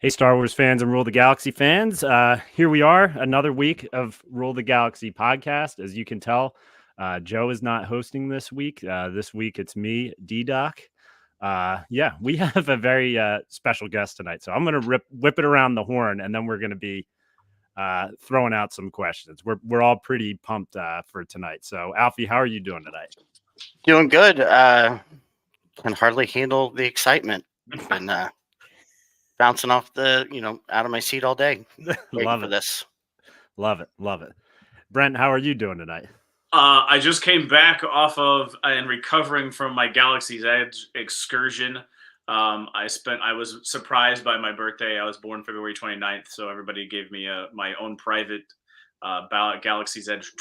Hey, Star Wars fans and Rule the Galaxy fans. Here we are, another week of Rule the Galaxy podcast. As you can tell, Joe is not hosting this week. This week it's me, D-Doc. We have a very special guest tonight. So I'm going to whip it around the horn, and then we're going to be throwing out some questions. We're all pretty pumped for tonight. So, Alfie, how are you doing tonight? Doing good. Can hardly handle the excitement. Been bouncing off out of my seat all day. Waiting for this. Love it. Brent, how are you doing tonight? I just came back off of and recovering from my Galaxy's Edge excursion. I was surprised by my birthday. I was born February 29th, so everybody gave me my own private Galaxy's Edge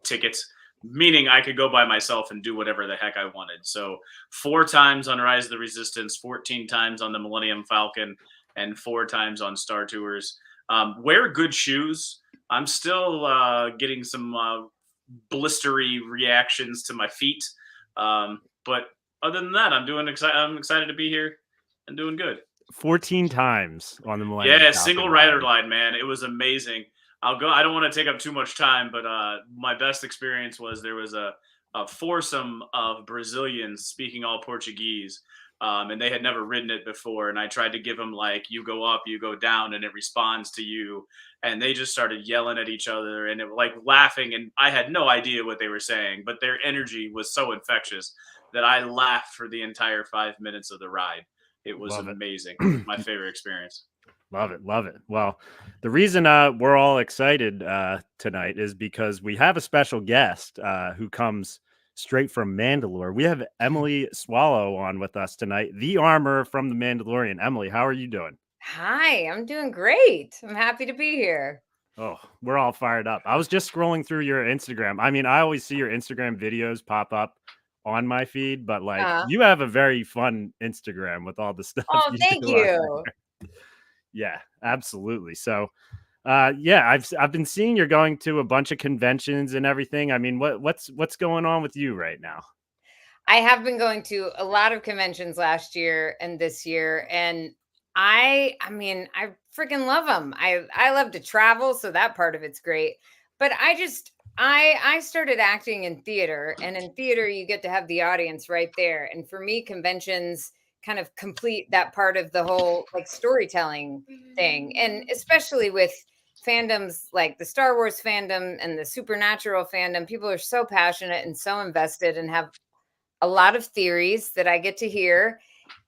tickets, meaning I could go by myself and do whatever the heck I wanted. So 4 times on Rise of the Resistance, 14 times on the Millennium Falcon, and 4 times on Star Tours. Wear good shoes. I'm still getting some blistery reactions to my feet. But other than that, I'm excited to be here and doing good. 14 times on the Millennium Yeah, Falcon single rider line, man. It was amazing. I don't want to take up too much time, but my best experience was there was a foursome of Brazilians speaking all Portuguese. And they had never ridden it before. And I tried to give them you go up, you go down, and it responds to you. And they just started yelling at each other and laughing. And I had no idea what they were saying, but their energy was so infectious that I laughed for the entire 5 minutes of the ride. It was amazing. My favorite experience. Love it. Well, the reason we're all excited tonight is because we have a special guest who comes straight from Mandalore. We have Emily Swallow on with us tonight, the armor from the Mandalorian. Emily, how are you doing? Hi, I'm doing great. I'm happy to be here. Oh, we're all fired up. I was just scrolling through your Instagram. I mean, I always see your Instagram videos pop up on my feed, but you have a very fun Instagram with all the stuff. Oh, thank you. Yeah, absolutely. So I've been seeing you're going to a bunch of conventions and everything. I mean, what's going on with you right now? I have been going to a lot of conventions last year and this year, and I freaking love them. I love to travel, so that part of it's great. But I started acting in theater, and in theater you get to have the audience right there. And for me, conventions kind of complete that part of the whole storytelling thing, and especially with fandoms like the Star Wars fandom and the Supernatural fandom, people are so passionate and so invested and have a lot of theories that I get to hear.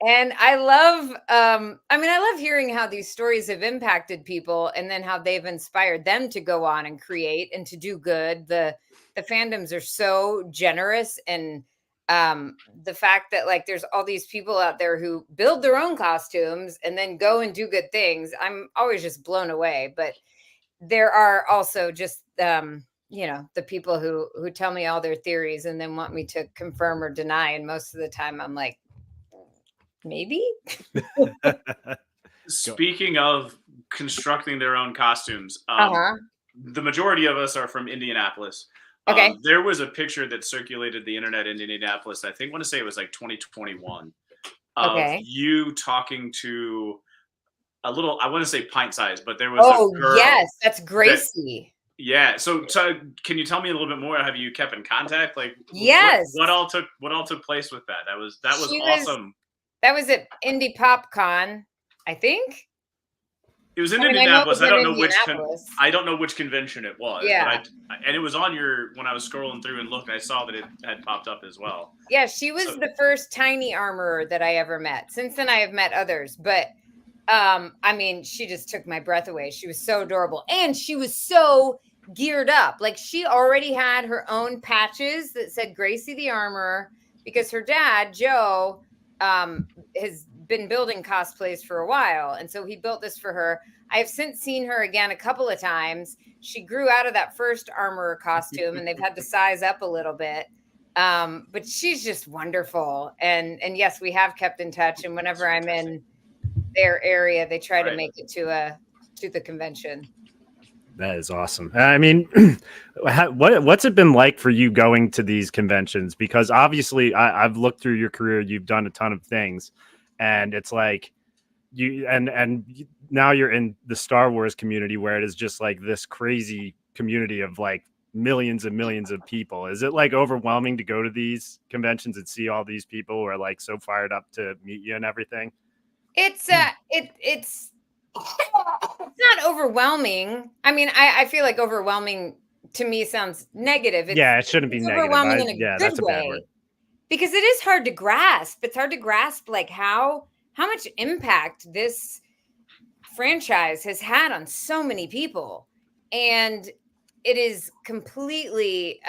And I love hearing how these stories have impacted people and then how they've inspired them to go on and create and to do good. The fandoms are so generous, and the fact that there's all these people out there who build their own costumes and then go and do good things, I'm always just blown away. But there are also just the people who tell me all their theories and then want me to confirm or deny, and most of the time I'm like, maybe. Speaking of constructing their own costumes, the majority of us are from Indianapolis. Okay. There was a picture that circulated the internet in Indianapolis. I want to say it was 2021. Okay. Of you talking to a little, I want to say pint size, but there was a girl. Yes, that's Gracie. Yeah. So can you tell me a little bit more? Have you kept in contact? Yes. What all took place with that? That was awesome. That was at Indie PopCon, I think. It was in Indianapolis. I don't know which convention it was. Yeah. And it was on when I was scrolling through and looked, I saw that it had popped up as well. Yeah, she was the first tiny armorer that I ever met. Since then, I have met others, but she just took my breath away. She was so adorable, and she was so geared up. She already had her own patches that said Gracie the Armorer, because her dad, Joe, has been building cosplays for a while, and so he built this for her. I have since seen her again a couple of times. She grew out of that first armorer costume, and they've had to size up a little bit. But she's just wonderful, and yes, we have kept in touch. And whenever I'm in their area, they try to make it to the convention. That is awesome. I mean, what's it been like for you going to these conventions? Because obviously I've looked through your career, you've done a ton of things, and it's now you're in the Star Wars community where it is just like this crazy community of like millions and millions of people. Is it like overwhelming to go to these conventions and see all these people who are like so fired up to meet you and everything? It's it's not overwhelming. I mean, I feel like overwhelming to me sounds negative. It shouldn't be negative. Overwhelming in a good way, because it is hard to grasp. It's hard to grasp like how much impact this franchise has had on so many people, and it is completely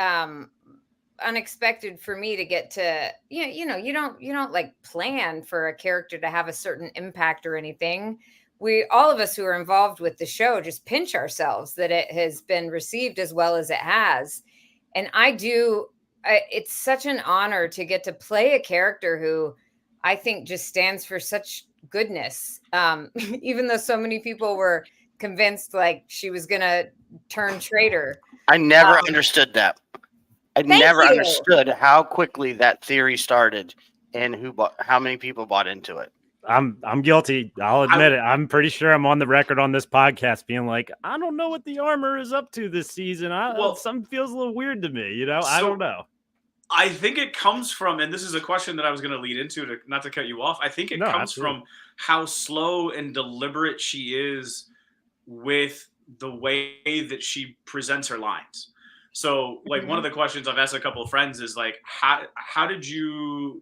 unexpected for me to get to, you don't like plan for a character to have a certain impact or anything. All of us who are involved with the show just pinch ourselves that it has been received as well as it has. And it's such an honor to get to play a character who I think just stands for such goodness. Even though so many people were convinced like she was going to turn traitor. I never understood that. I never you. understood how quickly that theory started and how many people bought into it. I'm guilty. I'll admit it. I'm pretty sure I'm on the record on this podcast being like, I don't know what the armor is up to this season. Something feels a little weird to me, I don't know. I think it comes from, and this is a question that I was going to lead into, not to cut you off. I think it comes from how slow and deliberate she is with the way that she presents her lines. So, like, one of the questions I've asked a couple of friends is like, how did you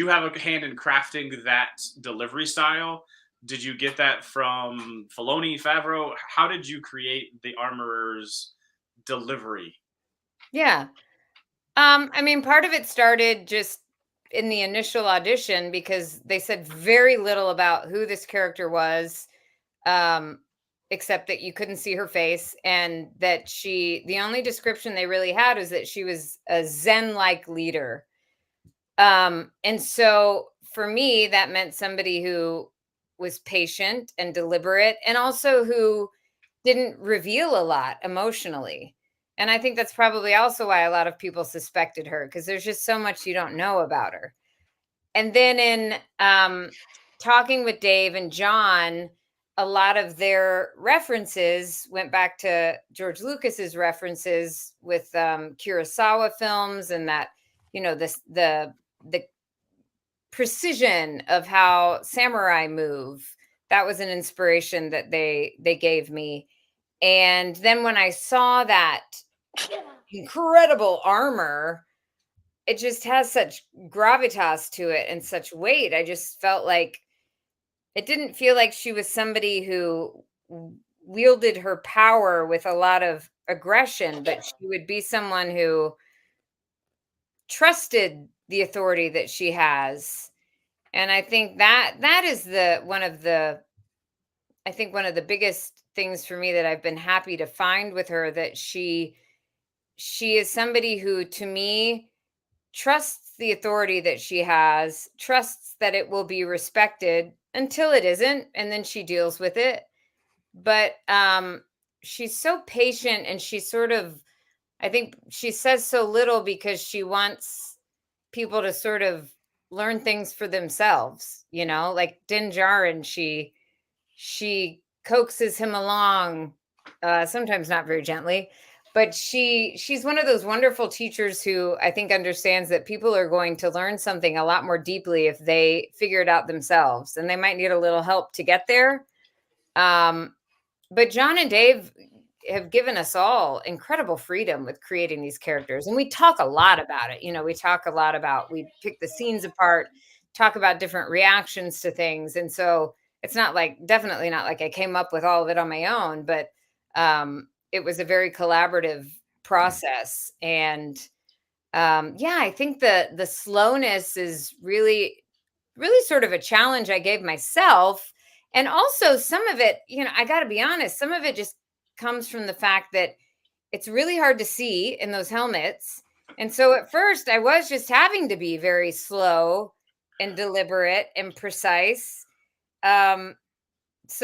have a hand in crafting that delivery style? Did you get that from Filoni, Favreau? How did you create the Armorer's delivery? Yeah. I mean, part of it started just in the initial audition because they said very little about who this character was, except that you couldn't see her face, and that the only description they really had was that she was a Zen-like leader. And so for me, that meant somebody who was patient and deliberate, and also who didn't reveal a lot emotionally. And I think that's probably also why a lot of people suspected her, because there's just so much you don't know about her. And then in talking with Dave and John, a lot of their references went back to George Lucas's references with Kurosawa films, and that, the precision of how samurai move. That was an inspiration that they gave me. And then when I saw that incredible armor, it just has such gravitas to it and such weight. I just felt like it didn't feel like she was somebody who wielded her power with a lot of aggression, but she would be someone who trusted the authority that she has. And I think that is one of the biggest things for me that I've been happy to find with her, that she is somebody who, to me, trusts the authority that she has, trusts that it will be respected until it isn't, and then she deals with it. But she's so patient, and she's I think she says so little because she wants people to sort of learn things for themselves, like Din Djarin, she coaxes him along, sometimes not very gently, but she's one of those wonderful teachers who I think understands that people are going to learn something a lot more deeply if they figure it out themselves, and they might need a little help to get there. But John and Dave have given us all incredible freedom with creating these characters. And we talk a lot about it. We talk a lot about, we pick the scenes apart, talk about different reactions to things. And so it's definitely not like I came up with all of it on my own, but it was a very collaborative process. And I think the slowness is really, really sort of a challenge I gave myself. And also some of it, I got to be honest, some of it just comes from the fact that it's really hard to see in those helmets. And so at first I was just having to be very slow and deliberate and precise, so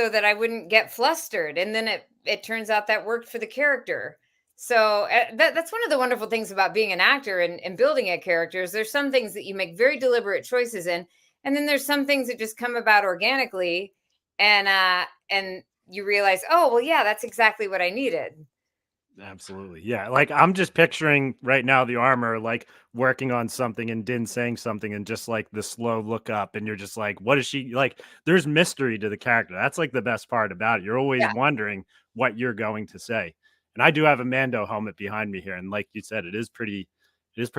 that I wouldn't get flustered. And then it turns out that worked for the character. So that's one of the wonderful things about being an actor and building a character is there's some things that you make very deliberate choices in. And then there's some things that just come about organically. and you realize, oh well, yeah, that's exactly what I needed. Absolutely. Yeah. Like I'm just picturing right now the armor like working on something and Din saying something and just like the slow look up and you're just like, what is she like? There's mystery to the character. That's like the best part about it. You're always Yeah. wondering what you're going to say. And I do have a Mando helmet behind me here. And like you said, it is pretty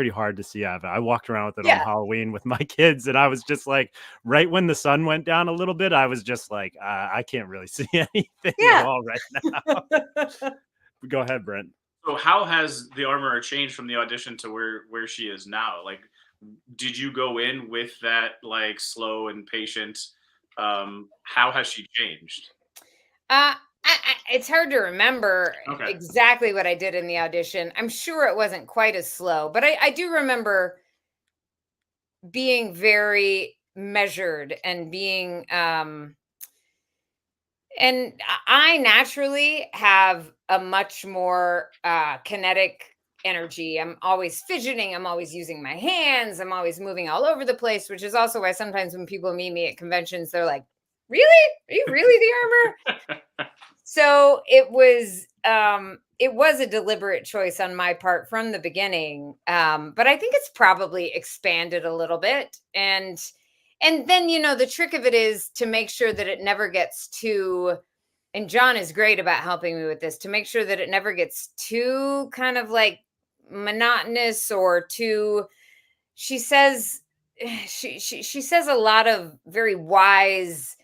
hard to see. I walked around with it on Yeah. Halloween with my kids, and I was just like, right when the sun went down a little bit, I was just like, I can't really see anything Yeah. at all right now. Go ahead, Brent. So how has the armor changed from the audition to where she is now? Like, did you go in with that like slow and patient? How has she changed? It's hard to remember Okay. exactly what I did in the audition. I'm sure it wasn't quite as slow, but I do remember being very measured and being and I naturally have a much more kinetic energy. I'm always fidgeting. I'm always using my hands. I'm always moving all over the place, which is also why sometimes when people meet me at conventions, they're like, really? Are you really the armor? So it was a deliberate choice on my part from the beginning. But I think it's probably expanded a little bit. And then the trick of it is to make sure that it never gets too, and John is great about helping me with this, to make sure that it never gets too kind of like monotonous or too, she says she says a lot of very wise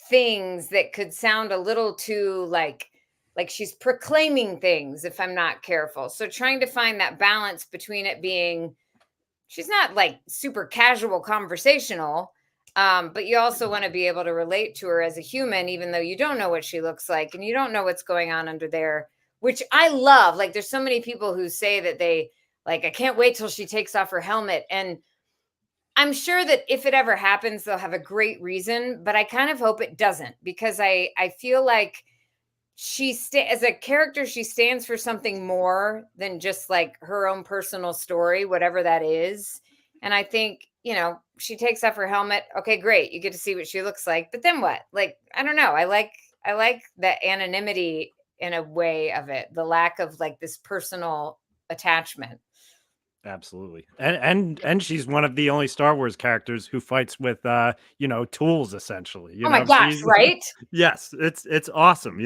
things that could sound a little too like she's proclaiming things if I'm not careful. So trying to find that balance between it being, she's not like super casual conversational, but you also want to be able to relate to her as a human, even though you don't know what she looks like and you don't know what's going on under there, which I love. Like there's so many people who say that they like, I can't wait till she takes off her helmet. And I'm sure that if it ever happens, they'll have a great reason, but I kind of hope it doesn't, because I feel like as a character, she stands for something more than just like her own personal story, whatever that is. And I think, she takes off her helmet. Okay, great. You get to see what she looks like. But then what? Like, I don't know. I like that anonymity in a way of it, the lack of like this personal attachment. Absolutely. And she's one of the only Star Wars characters who fights with tools essentially. Oh my gosh, right? Yes, it's awesome,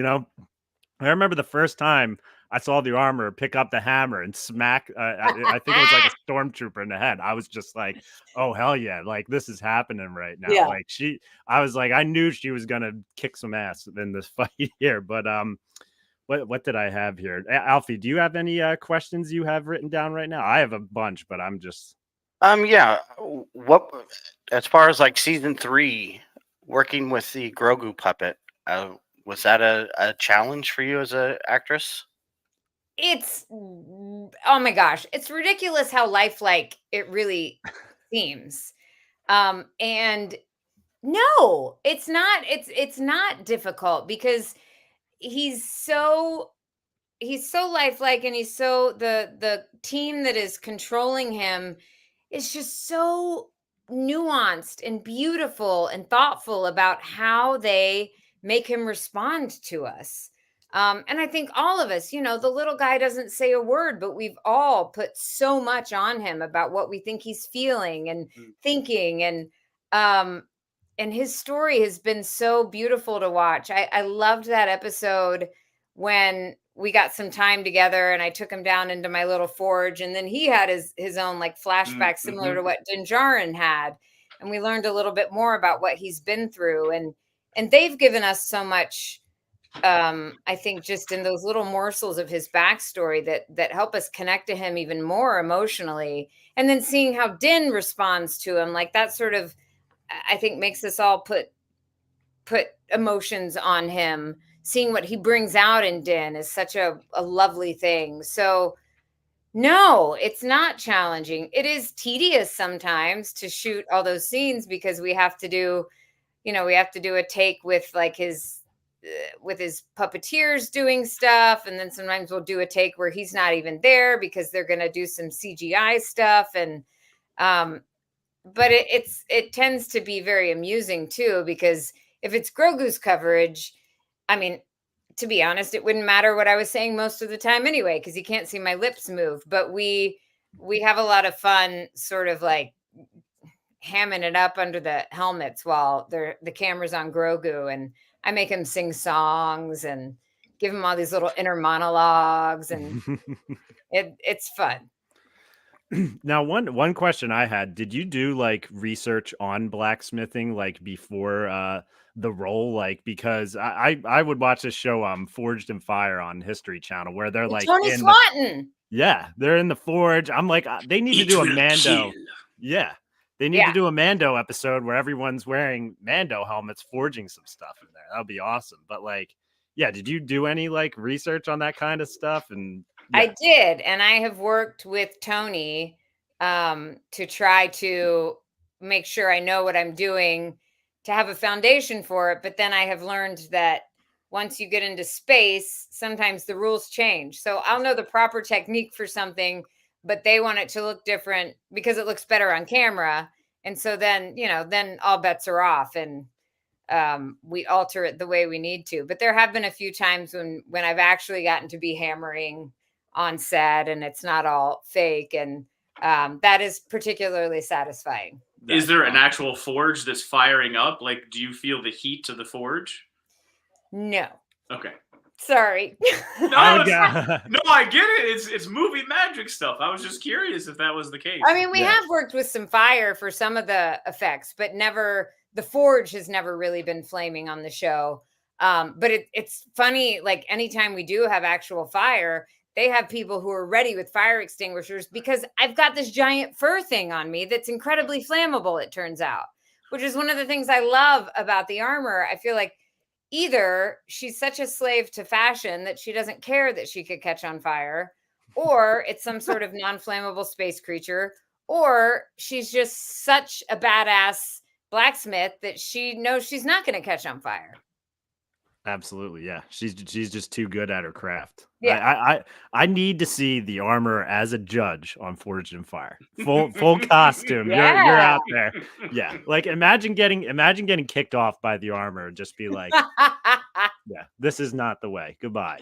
I remember the first time I saw the armor pick up the hammer and smack I think it was like a stormtrooper in the head. I was just like, "Oh hell yeah, like this is happening right now." Yeah. Like I was like I knew she was going to kick some ass in this fight here, but what did I have here? Alfie, do you have any questions you have written down right now? I have a bunch, but I'm just Yeah. What as far as like season 3, working with the Grogu puppet, was that a challenge for you as a actress? It's oh my gosh, it's ridiculous how lifelike it really seems. And no, it's not difficult because he's so lifelike, and he's so the team that is controlling him is just so nuanced and beautiful and thoughtful about how they make him respond to us. And I think all of us, the little guy doesn't say a word, but we've all put so much on him about what we think he's feeling and thinking. And his story has been so beautiful to watch. I loved that episode when we got some time together and I took him down into my little forge, and then he had his own like flashback similar to what Din Djarin had. And we learned a little bit more about what he's been through. And they've given us so much, I think, just in those little morsels of his backstory that help us connect to him even more emotionally. And then seeing how Din responds to him, like that sort of, I think, makes us all put emotions on him. Seeing what he brings out in Din is such a lovely thing. So no, it's not challenging. It is tedious sometimes to shoot all those scenes because we have to do a take with like his puppeteers doing stuff. And then sometimes we'll do a take where he's not even there because they're going to do some CGI stuff. And, but it tends to be very amusing too, because if it's Grogu's coverage, I mean, to be honest, it wouldn't matter what I was saying most of the time anyway, because you can't see my lips move. But we have a lot of fun sort of like hamming it up under the helmets while the camera's on Grogu, and I make him sing songs and give him all these little inner monologues, and it's fun. Now, one question I had, did you do like research on blacksmithing like before the role? Like, because I would watch this show Forged in Fire on History Channel where they're like Tony in Swanton. they're in the forge. I'm like, they need to do a Mando. Yeah. They need to do a Mando episode where everyone's wearing Mando helmets, forging some stuff in there. That would be awesome. But like, yeah, did you do any like research on that kind of stuff? And I did, and I have worked with Tony to try to make sure I know what I'm doing to have a foundation for it. But then I have learned that once you get into space, sometimes the rules change. So I'll know the proper technique for something, but they want it to look different because it looks better on camera. And so then, then all bets are off, and we alter it the way we need to. But there have been a few times when I've actually gotten to be hammering on set and it's not all fake, and that is particularly satisfying. Is there an actual forge that's firing up? Like, do you feel the heat to the forge? No. Okay. Sorry. No, I get it. It's movie magic stuff. I was just curious if that was the case. I mean, we have worked with some fire for some of the effects, but never, the forge has never really been flaming on the show. But it's funny, like anytime we do have actual fire, they have people who are ready with fire extinguishers because I've got this giant fur thing on me that's incredibly flammable, it turns out, which is one of the things I love about the armor. I feel like either she's such a slave to fashion that she doesn't care that she could catch on fire, or it's some sort of non-flammable space creature, or she's just such a badass blacksmith that she knows she's not going to catch on fire. Absolutely, yeah. She's just too good at her craft. Yeah. I need to see the armor as a judge on Forged in Fire. Full costume. Yeah. You're out there. Yeah. Like imagine getting kicked off by the armor and just be like, yeah, this is not the way. Goodbye,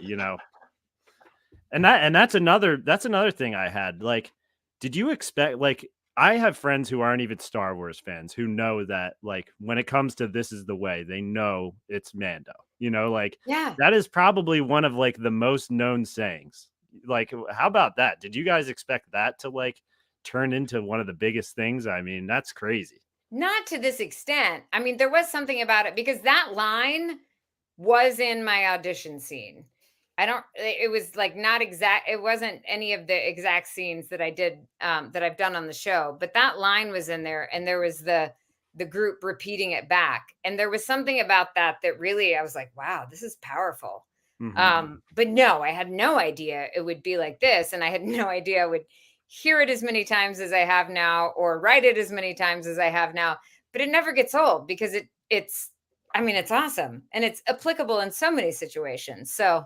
And that's another thing I had. Like, did you expect, like, I have friends who aren't even Star Wars fans who know that, like, when it comes to this is the way, they know it's Mando. Like, Yeah. that is probably one of like the most known sayings. Like, how about that? Did you guys expect that to like turn into one of the biggest things? I mean, that's crazy. Not to this extent. I mean, there was something about it because that line was in my audition scene. It was like not exact. It wasn't any of the exact scenes that I did, that I've done on the show, but that line was in there, and there was the group repeating it back. And there was something about that really, I was like, wow, this is powerful. Mm-hmm. But no, I had no idea it would be like this. And I had no idea I would hear it as many times as I have now, or write it as many times as I have now, but it never gets old because it's awesome. And it's applicable in so many situations. So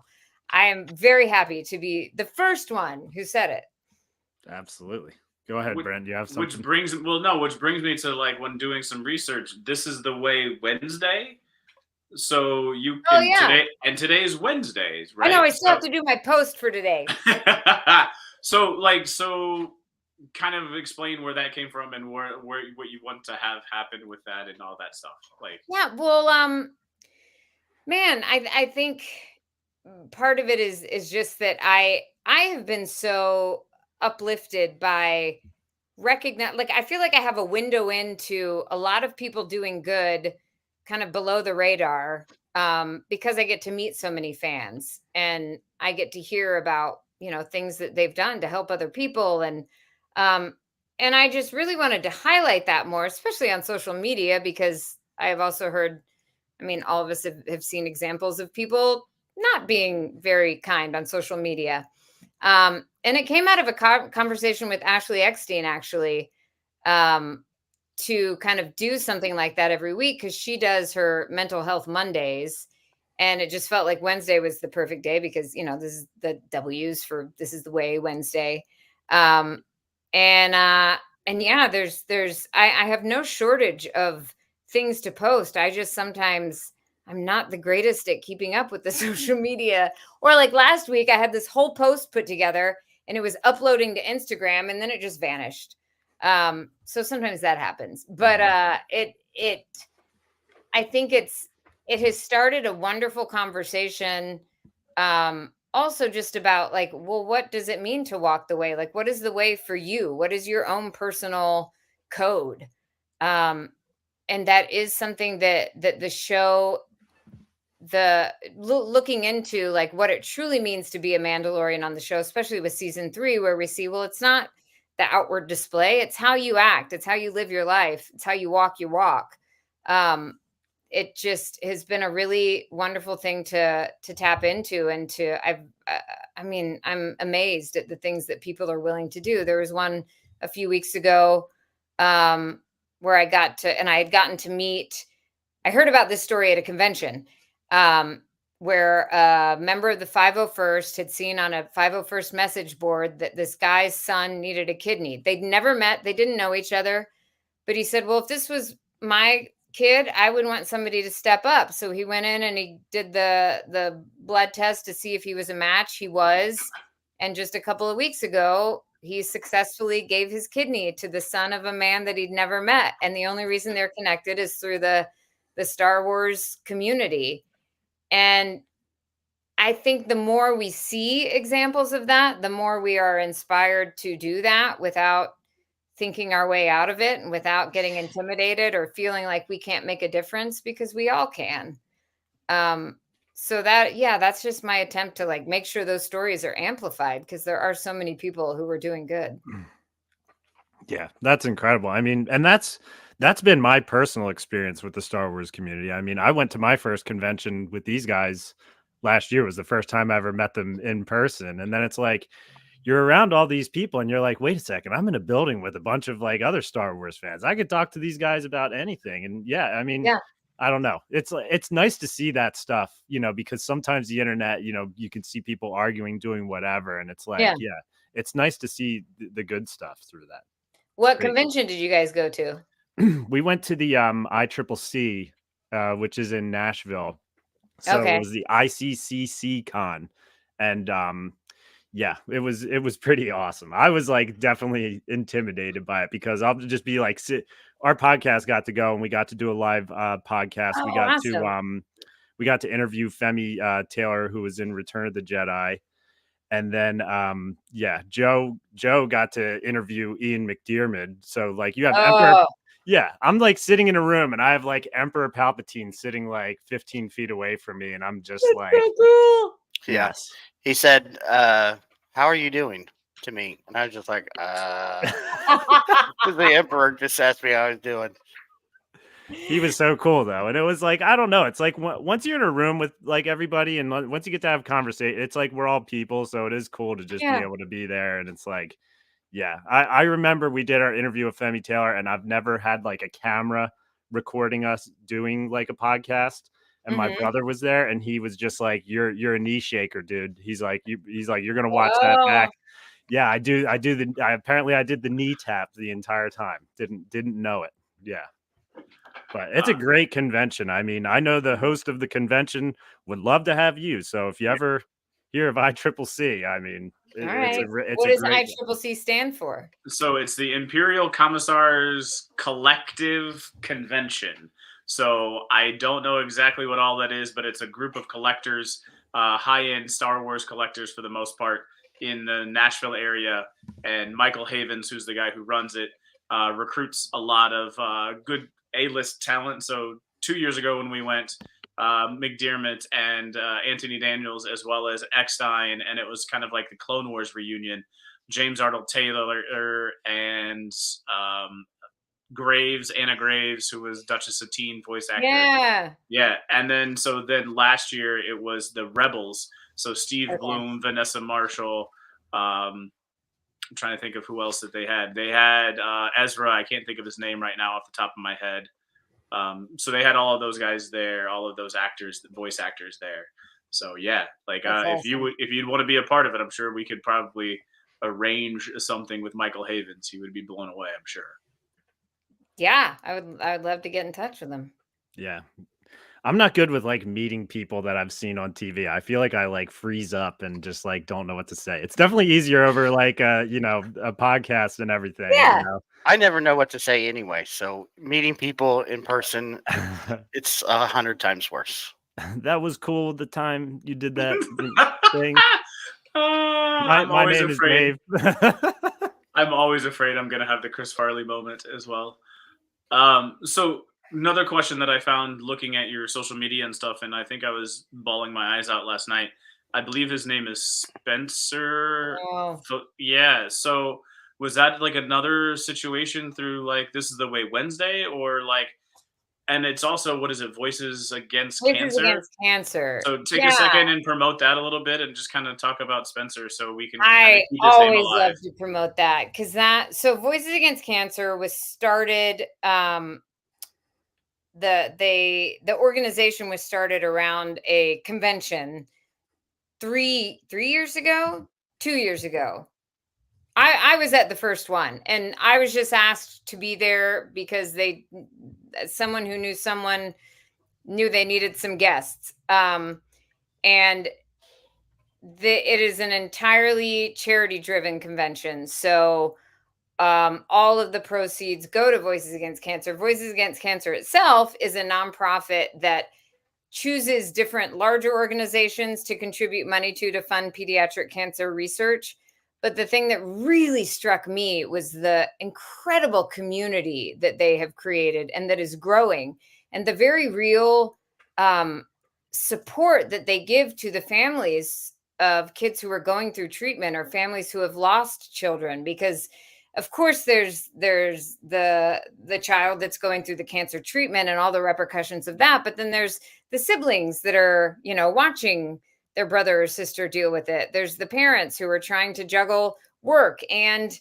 I am very happy to be the first one who said it. Absolutely. Go ahead, Brent. Do you have something? Which brings me to, like, when doing some research, this is the way Wednesday. So you can today's Wednesdays, right? I know, I still have to do my post for today. So kind of explain where that came from and what you want to have happen with that and all that stuff. Like, yeah, well, man, I think part of it is just that I have been so uplifted by like, I feel like I have a window into a lot of people doing good kind of below the radar, because I get to meet so many fans and I get to hear about, things that they've done to help other people. And I just really wanted to highlight that more, especially on social media, because I have also heard, all of us have seen examples of people not being very kind on social media. And it came out of a conversation with Ashley Eckstein, actually, to kind of do something like that every week, because she does her mental health Mondays. And it just felt like Wednesday was the perfect day because, this is the W's for This Is the Way Wednesday. And yeah, I have no shortage of things to post. I just sometimes I'm not the greatest at keeping up with the social media. Or like last week, I had this whole post put together and it was uploading to Instagram and then it just vanished. So sometimes that happens, but I think it has started a wonderful conversation. Also just about like, well, what does it mean to walk the way? Like, what is the way for you? What is your own personal code? And that is something that the show, looking into like what it truly means to be a Mandalorian on the show, especially with season 3, where we see, well, it's not the outward display, it's how you act, it's how you live your life, it's how you walk your walk. It just has been a really wonderful thing to tap into, and I mean, I'm amazed at the things that people are willing to do. There was one a few weeks ago where I had gotten to meet, I heard about this story at a convention where a member of the 501st had seen on a 501st message board that this guy's son needed a kidney. They'd never met, they didn't know each other, but he said, well, if this was my kid, I would want somebody to step up. So he went in and he did the blood test to see if he was a match. He was. And just a couple of weeks ago, he successfully gave his kidney to the son of a man that he'd never met. And the only reason they're connected is through the Star Wars community. And I think the more we see examples of that, the more we are inspired to do that without thinking our way out of it and without getting intimidated or feeling like we can't make a difference, because we all can. So that's just my attempt to like make sure those stories are amplified, because there are so many people who are doing good. Yeah, that's incredible. I mean, and that's been my personal experience with the Star Wars community. I mean, I went to my first convention with these guys last year. It was the first time I ever met them in person. And then it's like, you're around all these people and you're like, wait a second, I'm in a building with a bunch of like other Star Wars fans. I could talk to these guys about anything. And yeah, I mean, I don't know. It's nice to see that stuff, you know, because sometimes the internet, you know, you can see people arguing, doing whatever. And it's like, yeah, it's nice to see the good stuff through that. What convention did you guys go to? We went to the ICCC, which is in Nashville. So it was the ICCC con. And yeah, it was pretty awesome. I was like definitely intimidated by it, because I'll just be like, our podcast got to go and we got to do a live podcast. We got to interview Femi Taylor, who was in Return of the Jedi. And then Joe got to interview Ian McDiarmid. So like you have Emperor. Yeah, I'm like sitting in a room and I have like Emperor Palpatine sitting like 15 feet away from me, and I'm just like, so cool. Yes. He said, how are you doing to me? And I was just like, the Emperor just asked me how I was doing. He was so cool though. And it was like, I don't know. It's like once you're in a room with like everybody and once you get to have conversation, it's like, we're all people. So it is cool to just be able to be there. And it's like, yeah, I remember we did our interview with Femi Taylor, and I've never had like a camera recording us doing like a podcast. And my brother was there, and he was just like, you're a knee shaker, dude. He's like, you're going to watch that back. Yeah, I do. Apparently I did the knee tap the entire time. Didn't know it. Yeah. But it's a great convention. I mean, I know the host of the convention would love to have you. So if you ever hear of ICCC, I mean, what does ICCC stand for? So it's the Imperial Commissars Collective Convention. So I don't know exactly what all that is, but it's a group of collectors, high-end Star Wars collectors for the most part, in the Nashville area. And Michael Havens, who's the guy who runs it, recruits a lot of good A-list talent. So 2 years ago when we went, McDiarmid and Anthony Daniels, as well as Eckstein, and it was kind of like the Clone Wars reunion. James Arnold Taylor and Anna Graves, who was Duchess Satine voice actor. Yeah. And then last year it was the Rebels. So Steve Bloom, Vanessa Marshall. I'm trying to think of who else that they had. They had Ezra. I can't think of his name right now off the top of my head. So they had all of those guys there, all of those actors, the voice actors there. So yeah, like if you'd want to be a part of it, I'm sure we could probably arrange something with Michael Havens. He would be blown away, I'm sure. Yeah, I would love to get in touch with him. Yeah. I'm not good with like meeting people that I've seen on TV. I feel like I like freeze up and just like don't know what to say. It's definitely easier over like a podcast and everything. Yeah. I never know what to say anyway. So meeting people in person, it's 100 times worse. That was cool the time you did that thing. I'm My always name is afraid. Dave. I'm always afraid I'm gonna have the Chris Farley moment as well. So another question that I found looking at your social media and stuff, and I think I was bawling my eyes out last night. I believe his name is Spencer. Oh. Yeah. So was that like another situation through like This Is the Way Wednesday, or like? And it's also, what is it? Voices Against Voices Cancer. Against Cancer. So take a second and promote that a little bit, and just kind of talk about Spencer, so we can. I keep his name always alive. love to promote that, because so Voices Against Cancer was started. The organization was started around a convention 3 years ago, 2 years ago. I was at the first one, and I was just asked to be there because someone who knew someone knew they needed some guests. And it is an entirely charity driven convention. So all of the proceeds go to Voices Against Cancer. Voices Against Cancer itself is a nonprofit that chooses different larger organizations to contribute money to fund pediatric cancer research. But the thing that really struck me was the incredible community that they have created and that is growing, and the very real support that they give to the families of kids who are going through treatment, or families who have lost children. Because of course there's the child that's going through the cancer treatment and all the repercussions of that, but then there's the siblings that are, watching their brother or sister deal with it. There's the parents who are trying to juggle work and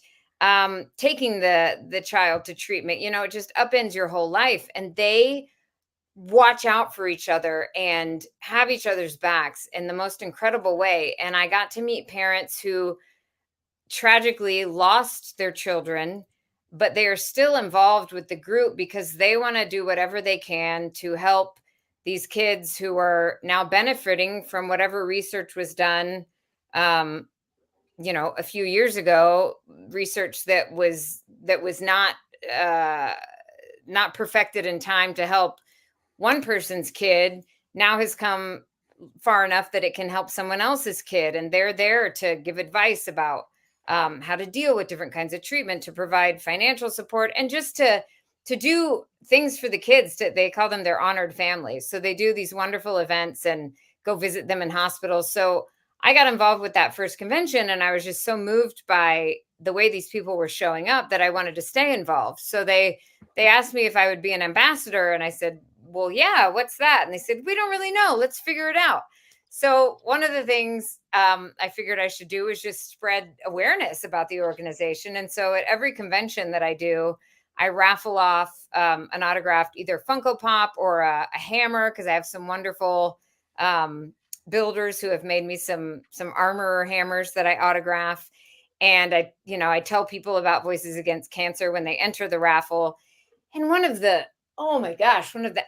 taking the child to treatment. It just upends your whole life. And they watch out for each other and have each other's backs in the most incredible way. And I got to meet parents who tragically lost their children, but they are still involved with the group because they want to do whatever they can to help these kids who are now benefiting from whatever research was done, a few years ago, research that was not perfected in time to help one person's kid, now has come far enough that it can help someone else's kid. And they're there to give advice about how to deal with different kinds of treatment, to provide financial support, and just to do things for the kids. They call them their honored families. So they do these wonderful events and go visit them in hospitals. So I got involved with that first convention, and I was just so moved by the way these people were showing up that I wanted to stay involved. So they asked me if I would be an ambassador, and I said, well, yeah, what's that? And they said, we don't really know. Let's figure it out. So one of the things I figured I should do is just spread awareness about the organization. And so at every convention that I do, I raffle off an autographed either Funko Pop or a hammer, because I have some wonderful builders who have made me some armor hammers that I autograph. And I tell people about Voices Against Cancer when they enter the raffle. And one of the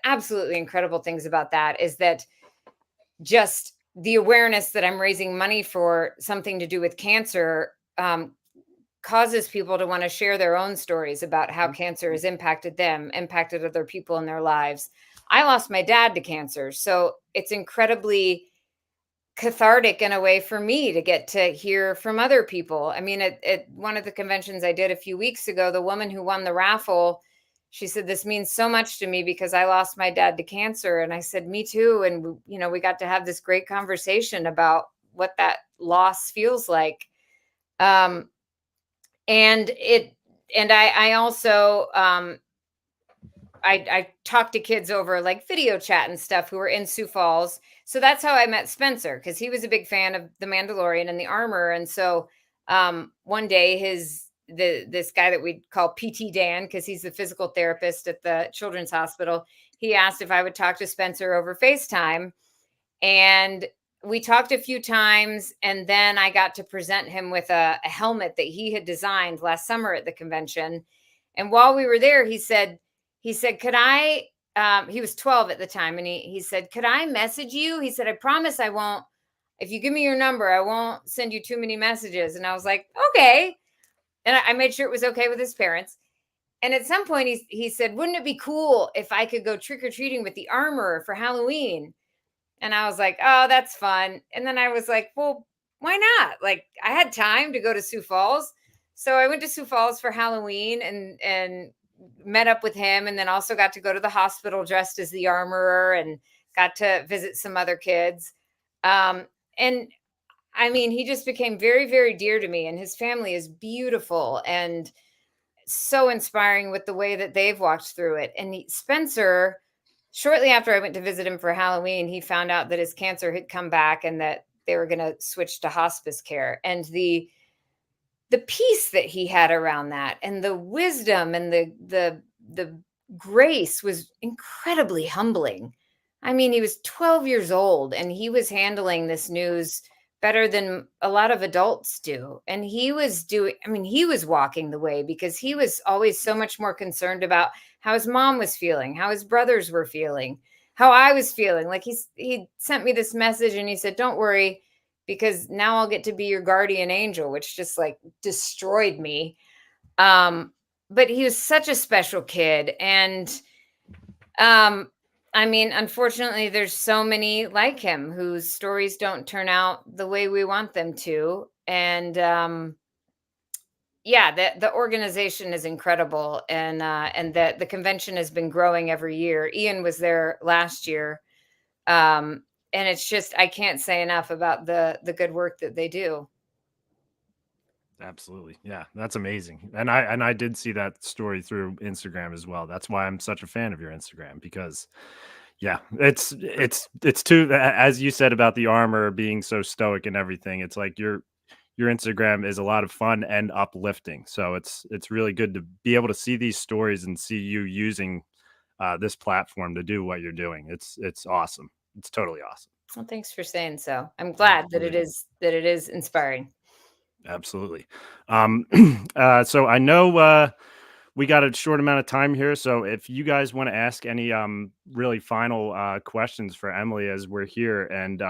absolutely incredible things about that is that just the awareness that I'm raising money for something to do with cancer causes people to want to share their own stories about how cancer has impacted them, impacted other people in their lives. I lost my dad to cancer, so it's incredibly cathartic in a way for me to get to hear from other people. I mean, at one of the conventions I did a few weeks ago, the woman who won the raffle, she said, this means so much to me because I lost my dad to cancer. And I said, me too. And, we got to have this great conversation about what that loss feels like. I also, I talked to kids over like video chat and stuff who were in Sioux Falls. So that's how I met Spencer, because he was a big fan of The Mandalorian and the armor. And so one day this guy that we call PT Dan, because he's the physical therapist at the Children's Hospital, he asked if I would talk to Spencer over FaceTime. And we talked a few times, and then I got to present him with a helmet that he had designed last summer at the convention. And while we were there, he said, could I he was 12 at the time, and he said, "Could I message you?" He said, "I promise I won't. If you give me your number, I won't send you too many messages." And I was like, "Okay." And I made sure it was okay with his parents. And at some point, he said, "Wouldn't it be cool if I could go trick or treating with the Armorer for Halloween?" And I was like, "Oh, that's fun." And then I was like, "Well, why not?" Like, I had time to go to Sioux Falls, so I went to Sioux Falls for Halloween and met up with him, and then also got to go to the hospital dressed as the Armorer and got to visit some other kids. And I mean, he just became very, very dear to me, and his family is beautiful and so inspiring with the way that they've walked through it. And Spencer, shortly after I went to visit him for Halloween, he found out that his cancer had come back and that they were going to switch to hospice care. And the peace that he had around that, and the wisdom and the grace was incredibly humbling. I mean, he was 12 years old and he was handling this news better than a lot of adults do. And he was he was walking the way, because he was always so much more concerned about how his mom was feeling, how his brothers were feeling, how I was feeling. Like he sent me this message and he said, "Don't worry, because now I'll get to be your guardian angel," which just like destroyed me. But he was such a special kid. And I mean, unfortunately, there's so many like him whose stories don't turn out the way we want them to. And yeah, the organization is incredible, and that the convention has been growing every year. Ian was there last year, and it's just, I can't say enough about the good work that they do. Absolutely. Yeah, that's amazing. And I did see that story through Instagram as well. That's why I'm such a fan of your Instagram, because yeah, it's too, as you said about the Armor being so stoic and everything. It's like your Instagram is a lot of fun and uplifting. So it's really good to be able to see these stories and see you using this platform to do what you're doing. It's awesome. It's totally awesome. Well, thanks for saying so. I'm glad that Absolutely. it is inspiring. Absolutely. So I know we got a short amount of time here. So if you guys want to ask any really final questions for Emily as we're here, and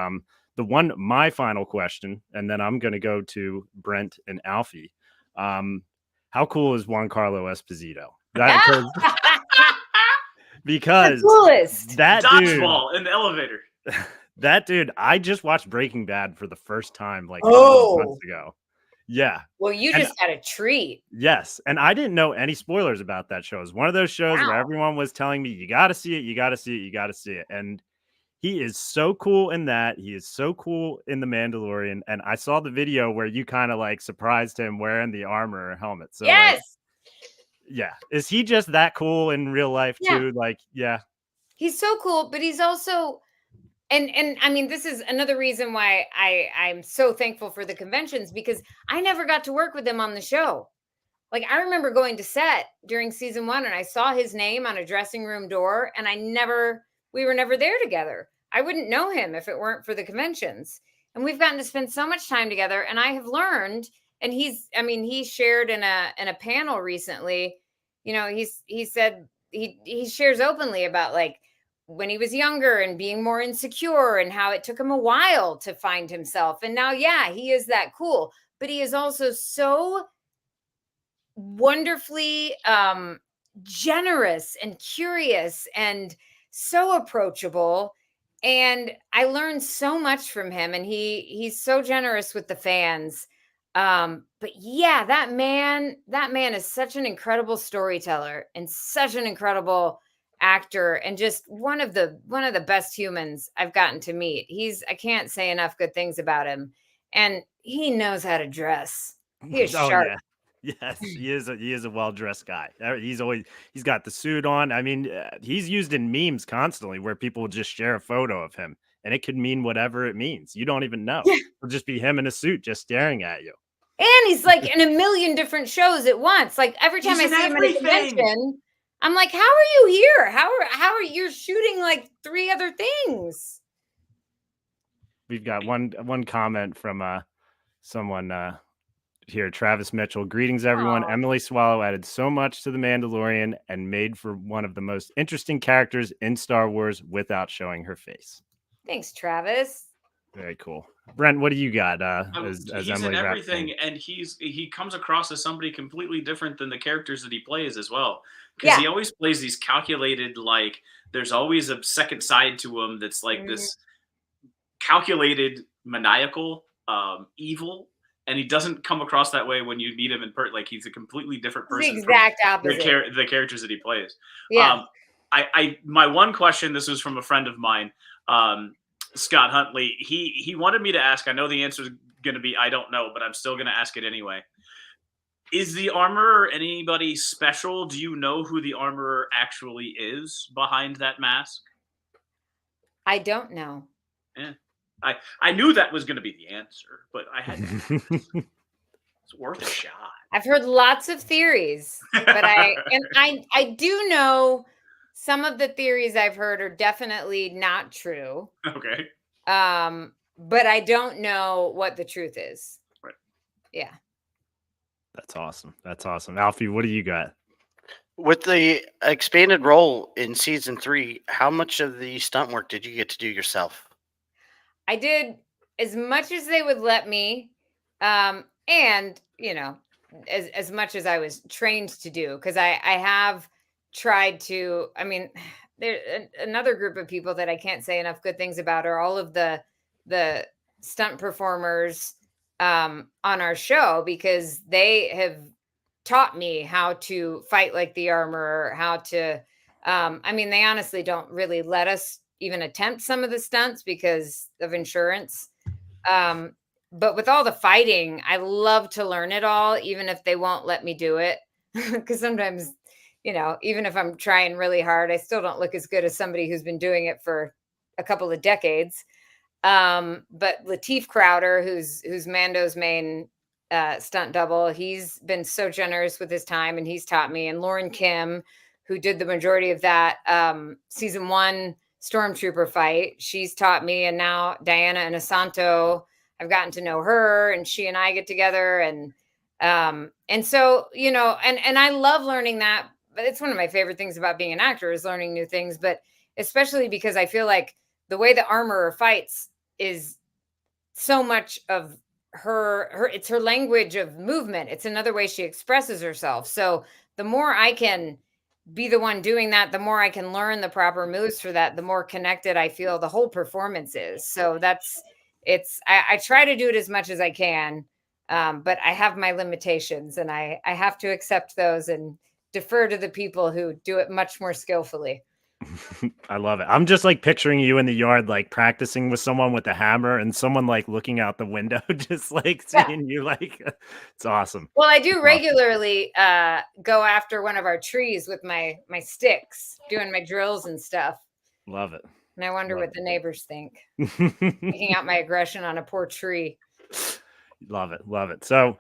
my final question, and then I'm gonna go to Brent and Alfie. How cool is Juan Carlo Esposito? That because The coolest. that dude, Dodgeball in the elevator. that dude, I just watched Breaking Bad for the first time like a couple months ago. Yeah. Well, you And just got a treat. yes, and I didn't know any spoilers about that show. It's one of those shows where Wow. everyone was telling me, "You got to see it, you got to see it, you got to see it." And he is so cool in that. He is so cool in The Mandalorian. And I saw the video where you kind of like surprised him wearing the armor helmet. So like, Yes. yeah, is he just that cool in real life Yeah. too? Like, yeah, He's so cool, but he's also, and I mean, this is another reason why I'm so thankful for the conventions, because I never got to work with him on the show. Like, I remember going to set during season 1 and I saw his name on a dressing room door, and we were never there together. I wouldn't know him if it weren't for the conventions. And we've gotten to spend so much time together, and I have learned, and he shared in a panel recently, he said he shares openly about like when he was younger and being more insecure and how it took him a while to find himself. And now, yeah, he is that cool, but he is also so wonderfully generous and curious and so approachable. And I learned so much from him, and he's so generous with the fans. But yeah, that man is such an incredible storyteller and such an incredible actor, and just one of the best humans I've gotten to meet. I can't say enough good things about him, and he knows how to dress. He is oh sharp. yeah. Yes, he is a well-dressed guy. He's got the suit on. I mean, he's used in memes constantly where people will just share a photo of him and it could mean whatever it means. You don't even know. Yeah. It'll just be him in a suit just staring at you. And he's like in a million different shows at once. Like every time He's I in see him at a everything. convention, I'm like, how are you here? How are you shooting like 3 other things? We've got one comment from someone here. Travis Mitchell, greetings everyone. Aw. Emily Swallow added so much to The Mandalorian and made for one of the most interesting characters in Star Wars without showing her face. Thanks, Travis. Very cool. Brent, what do you got He's as in Emily wraps everything, in? and he comes across as somebody completely different than the characters that he plays as well. Because he always plays these calculated, like there's always a second side to him that's like Mhm. this calculated, maniacal, evil, and he doesn't come across that way when you meet him in person. Like he's a completely different It's the person from exact opposite. the characters that he plays. Yeah. My one question, this was from a friend of mine, Scott Huntley. He wanted me to ask. I know the answer is going to be I don't know, but I'm still going to ask it anyway. Is the armorer anybody special? Do you know who the armorer actually is behind that mask? I don't know. I knew that was going to be the answer, but I had to ask. It's worth a shot. I've heard lots of theories, but I do know some of the theories I've heard are definitely not true. Okay. But I don't know what the truth is. Right. Yeah. That's awesome. That's awesome. Alfie, what do you got? With the expanded role in season 3, how much of the stunt work did you get to do yourself? I did as much as they would let me. And, you know, as much as I was trained to do, because I have tried to, I mean, there another group of people that I can't say enough good things about are all of the stunt performers on our show, because they have taught me how to fight like the armorer, how to I mean, they honestly don't really let us even attempt some of the stunts because of insurance. But with all the fighting, I love to learn it all, even if they won't let me do it. Because sometimes, you know, even if I'm trying really hard, I still don't look as good as somebody who's been doing it for a couple of decades. But Lateef Crowder, who's Mando's main stunt double, he's been so generous with his time, and he's taught me. And Lauren Kim, who did the majority of that season 1 stormtrooper fight, she's taught me. And now Diana Inosanto, I've gotten to know her, and she and I get together, and so, you know, and I love learning that. But it's one of my favorite things about being an actor is learning new things, but especially because I feel like the way the armorer fights is so much of her it's her language of movement. It's another way she expresses herself. So the more I can be the one doing that, the more I can learn the proper moves for that, the more connected I feel the whole performance is. So I try to do it as much as I can, but I have my limitations, and I have to accept those and defer to the people who do it much more skillfully. I love it. I'm just like picturing you in the yard, like practicing with someone with a hammer and someone like looking out the window, just like seeing you. Like, it's awesome. Well, I do Awesome. regularly go after one of our trees with my sticks, doing my drills and stuff. Love it. And I wonder Love what the neighbors think. Taking out my aggression on a poor tree. Love it. Love it. So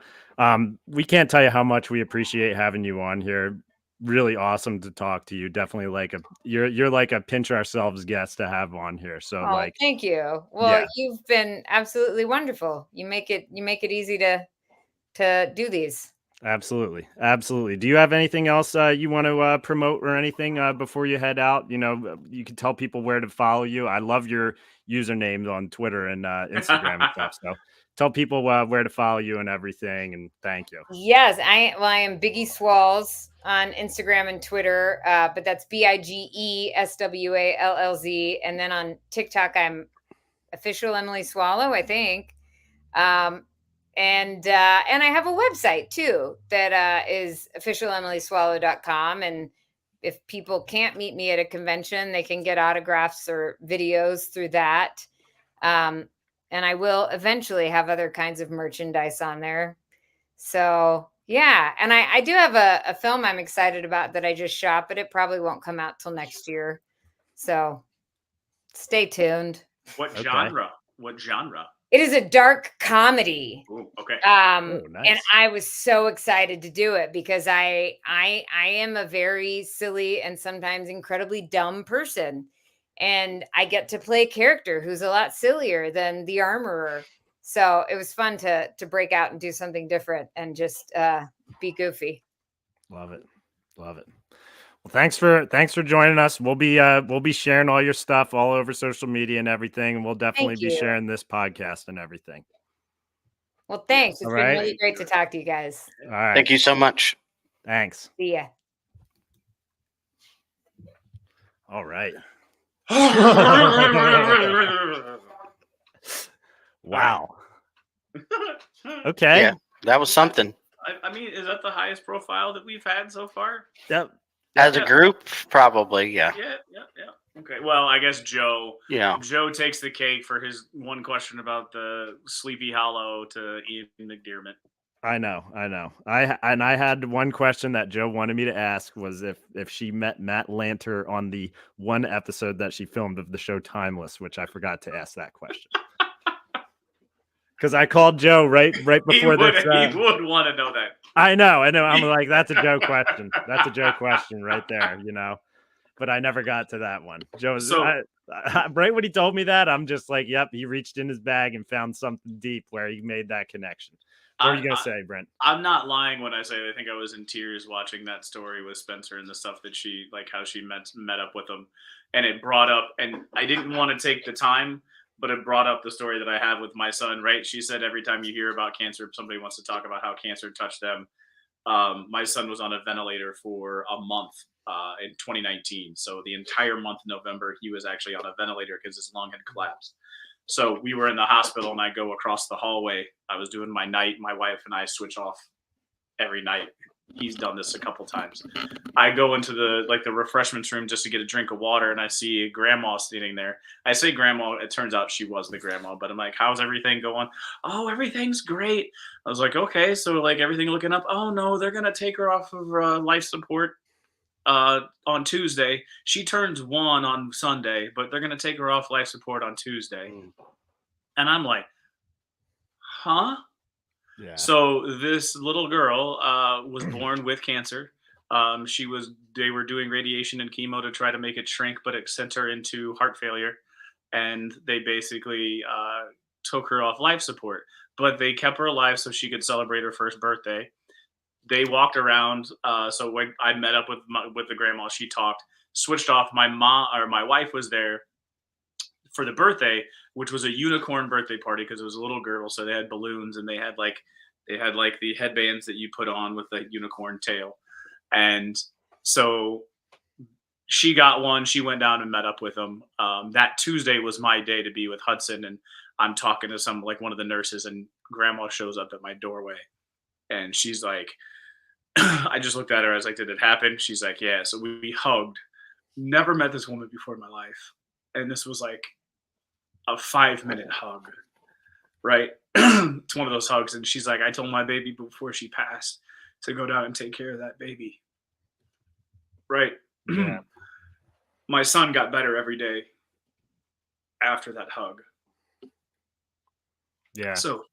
we can't tell you how much we appreciate having you on here. Really awesome to talk to you. Definitely like you're like a pinch ourselves guest to have on here. So like, thank you. Well, yeah. You've been absolutely wonderful. You make it easy to do these. Absolutely. Absolutely. Do you have anything else you want to promote or anything before you head out? You know, you can tell people where to follow you. I love your usernames on Twitter and Instagram and stuff. So tell people where to follow you and everything. And thank you. Yes, I am Biggie Swalls on Instagram and Twitter, but that's BIGESWALLZ. And then on TikTok, I'm official Emily Swallow, I think. And I have a website too that is officialemelyswallow.com. And if people can't meet me at a convention, they can get autographs or videos through that. And I will eventually have other kinds of merchandise on there. So yeah. And I do have a film I'm excited about that I just shot, but it probably won't come out till next year. So stay tuned. What Okay. genre? What genre? It is a dark comedy. Ooh, okay. Nice. And I was so excited to do it because I am a very silly and sometimes incredibly dumb person. And I get to play a character who's a lot sillier than the armorer. So it was fun to break out and do something different and just be goofy. Love it. Love it. Well, thanks for joining us. We'll be sharing all your stuff all over social media and everything, and we'll definitely Thank be you. sharing this podcast and everything. Well, thanks. It's All been right. really great to talk to you guys. All right. Thank you so much. Thanks. See ya. All right. Wow. Okay. Yeah. That was something. I mean, is that the highest profile that we've had so far? Yep. As a group, probably, yeah. Yeah. Okay. Well, I guess Joe Yeah. takes the cake for his one question about the Sleepy Hollow to Ian McDiarmid. I know. I had one question that Joe wanted me to ask was if she met Matt Lanter on the one episode that she filmed of the show Timeless, which I forgot to ask that question. Because I called Joe right before this. He would want to know that. I know. I'm like, that's a Joe question. That's a Joe question right there, But I never got to that one. Joe's right when he told me that, I'm just like, yep, he reached in his bag and found something deep where he made that connection. What are you gonna say, Brent? I'm not lying when I say I think I was in tears watching that story with Spencer and the stuff that she how she met up with him, and it brought up, and I didn't want to take the time, but it brought up the story that I have with my son. Right? She said every time you hear about cancer, somebody wants to talk about how cancer touched them. My son was on a ventilator for a month in 2019, so the entire month of November he was actually on a ventilator because his lung had collapsed. So we were in the hospital, and I go across the hallway. I was doing my night. My wife and I switch off every night. He's done this a couple times. I go into the refreshments room just to get a drink of water, and I see a grandma sitting there. I say grandma. It turns out she was the grandma, but I'm like, how's everything going? Oh, everything's great. I was like, okay, so everything looking up. Oh no, they're gonna take her off of life support on Tuesday. She turns 1 on Sunday, but they're going to take her off life support on Tuesday. And I'm like, huh? Yeah. So this little girl was born with cancer. They were doing radiation and chemo to try to make it shrink, but it sent her into heart failure. And they basically took her off life support, but they kept her alive so she could celebrate her first birthday. They walked around. So when I met up with the grandma, she talked, switched off. My wife was there for the birthday, which was a unicorn birthday party because it was a little girl. So they had balloons and they had the headbands that you put on with the unicorn tail. And so she got one. She went down and met up with them. That Tuesday was my day to be with Hudson, and I'm talking to one of the nurses, and grandma shows up at my doorway, and she's like, I just looked at her. I was like, did it happen? She's like, yeah. So we hugged. Never met this woman before in my life. And this was like a 5-minute hug, right? It's one of those hugs. And she's like, I told my baby before she passed to go down and take care of that baby. Right? Yeah. My son got better every day after that hug. Yeah. So,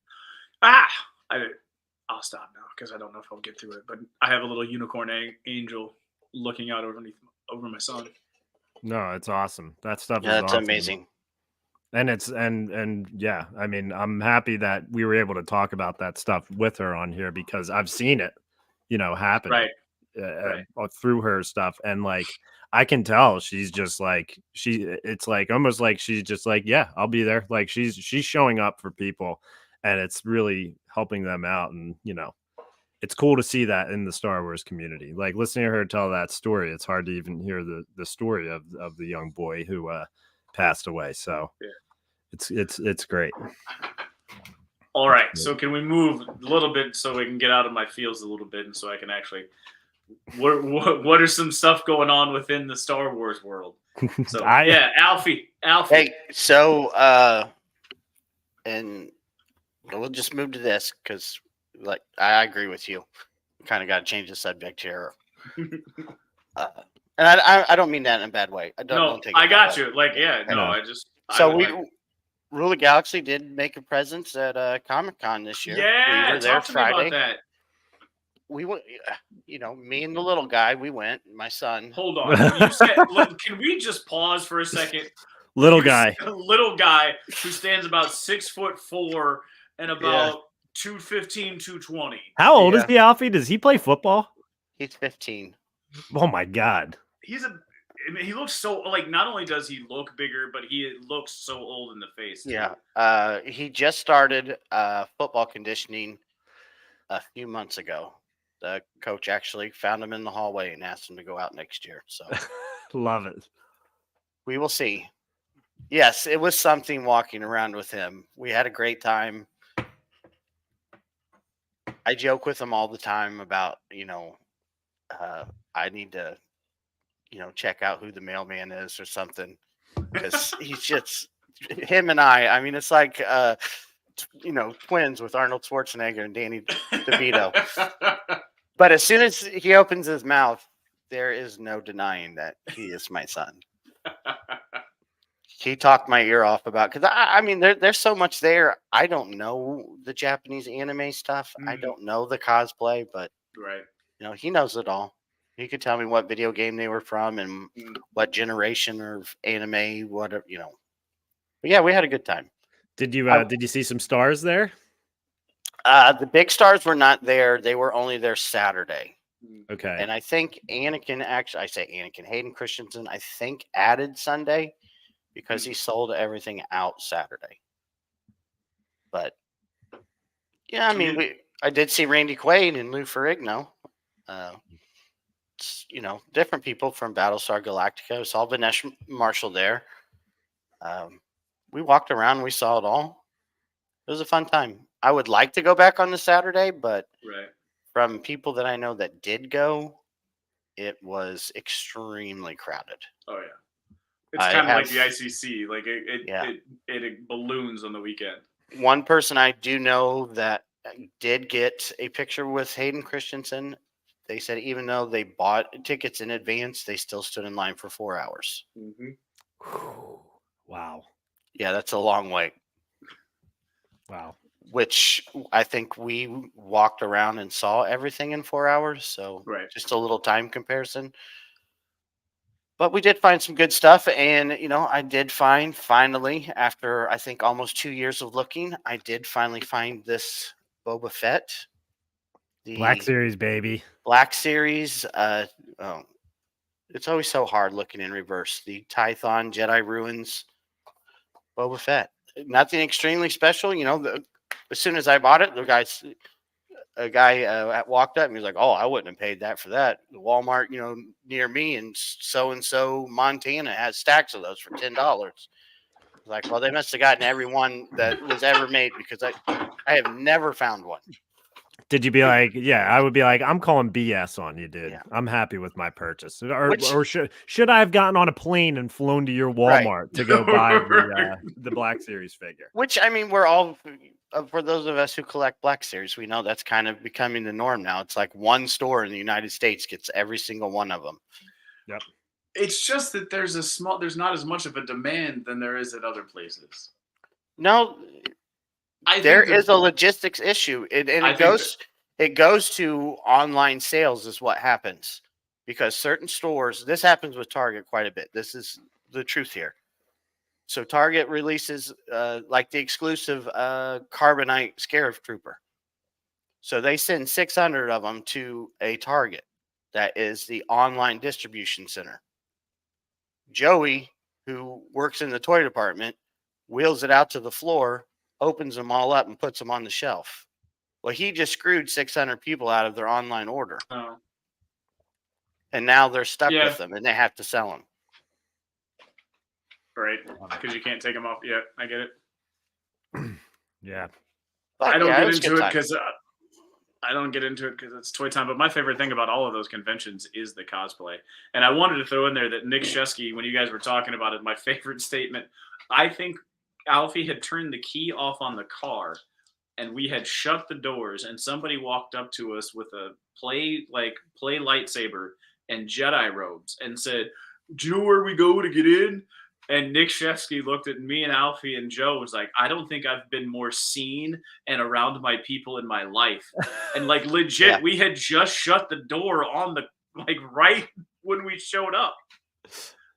I'll stop now because I don't know if I'll get through it. But I have a little unicorn angel looking out over my son. No, it's awesome. That stuff is That's awesome. amazing. And it's and yeah, I mean, I'm happy that we were able to talk about that stuff with her on here because I've seen it, happen Right. Through her stuff, and I can tell she's just it's almost like she's just like, yeah, I'll be there. Like she's showing up for people, and it's really helping them out, and it's cool to see that in the Star Wars community. Like listening to her tell that story, it's hard to even hear the story of the young boy who passed away. So yeah. it's great. All right. So can we move a little bit so we can get out of my feels a little bit, and so I can actually what are some stuff going on within the Star Wars world? So Alfie. Hey, so and we'll just move to this because I agree with you. Kind of got to change the subject here. And I don't mean that in a bad way. I got you. Rule of Galaxy did make a presence at Comic-Con this year. Yeah, we were there talk to Friday. me about that. We went, me and the little guy, we went, my son. Hold on. Can we just pause for a second? Little guy who stands about 6'4", and about 215, 220. How old is Yeah. he, Alfie? Does he play football? He's 15. Oh my God. He looks so like. Not only does he look bigger, but he looks so old in the face. Too. Yeah. He just started football conditioning a few months ago. The coach actually found him in the hallway and asked him to go out next year. So Love it. we will see. Yes, it was something walking around with him. We had a great time. I joke with him all the time about, I need to, check out who the mailman is or something. Because he's just, him and I mean, it's like, twins with Arnold Schwarzenegger and Danny DeVito. But as soon as he opens his mouth, there is no denying that he is my son. He talked my ear off about, because I mean, there's so much there. I don't know the Japanese anime stuff. I don't know the cosplay, but right. he knows it all. He could tell me what video game they were from and what generation of anime, whatever, But yeah, we had a good time. Did you see some stars there? The big stars were not there. They were only there Saturday. Okay. And I think Hayden Christensen, I think added Sunday because he sold everything out Saturday. But yeah, I mean, I did see Randy Quaid and Lou Ferrigno. Different people from Battlestar Galactica. Saw Vanessa Marshall there. We walked around. We saw it all. It was a fun time. I would like to go back on the Saturday, but from people that I know that did go, it was extremely crowded. Oh yeah. It's kind of like the ICC. Like it balloons on the weekend. One person I do know that did get a picture with Hayden Christensen. They said even though they bought tickets in advance, they still stood in line for 4 hours. Mm-hmm. Wow. Yeah, that's a long wait. Wow. Which I think we walked around and saw everything in 4 hours. So just a little time comparison. But we did find some good stuff. And, I did finally, after I think almost 2 years of looking, I did finally find this Boba Fett. The Black Series, baby. Black Series. It's always so hard looking in reverse. The Tython Jedi Ruins Boba Fett. Nothing extremely special. As soon as I bought it, a guy walked up and he was like, "Oh, I wouldn't have paid that for that. The Walmart, near me in so Montana has stacks of those for $10." Like, well, they must have gotten every one that was ever made because I have never found one. Did you be like, yeah, I would be like, I'm calling BS on you, dude. Yeah. I'm happy with my purchase. Or should I have gotten on a plane and flown to your Walmart to go buy the Black Series figure? Which, I mean, we're all, for those of us who collect Black Series, we know that's kind of becoming the norm now. It's like one store in the United States gets every single one of them. Yep. It's just that there's not as much of a demand than there is at other places. No, there is a logistics issue, and it goes to online sales is what happens, because certain stores. This happens with Target quite a bit. This is the truth here. So Target releases like the exclusive Carbonite Scarab Trooper. So they send 600 of them to a Target that is the online distribution center. Joey, who works in the toy department, wheels it out to the floor, opens them all up and puts them on the shelf. Well, he just screwed 600 people out of their online order. Oh. And now they're stuck with them and they have to sell them. Right. Because you can't take them off yet. I get it. Yeah. But I don't get into it because it's toy time. But my favorite thing about all of those conventions is the cosplay. And I wanted to throw in there that Nick Shesky, when you guys were talking about it, my favorite statement, I think Alfie had turned the key off on the car and we had shut the doors and somebody walked up to us with a play lightsaber and Jedi robes and said, "Do you know where we go to get in?" And Nick Shesky looked at me and Alfie and Joe, was like, "I don't think I've been more seen and around my people in my life." And like legit, we had just shut the door on right when we showed up.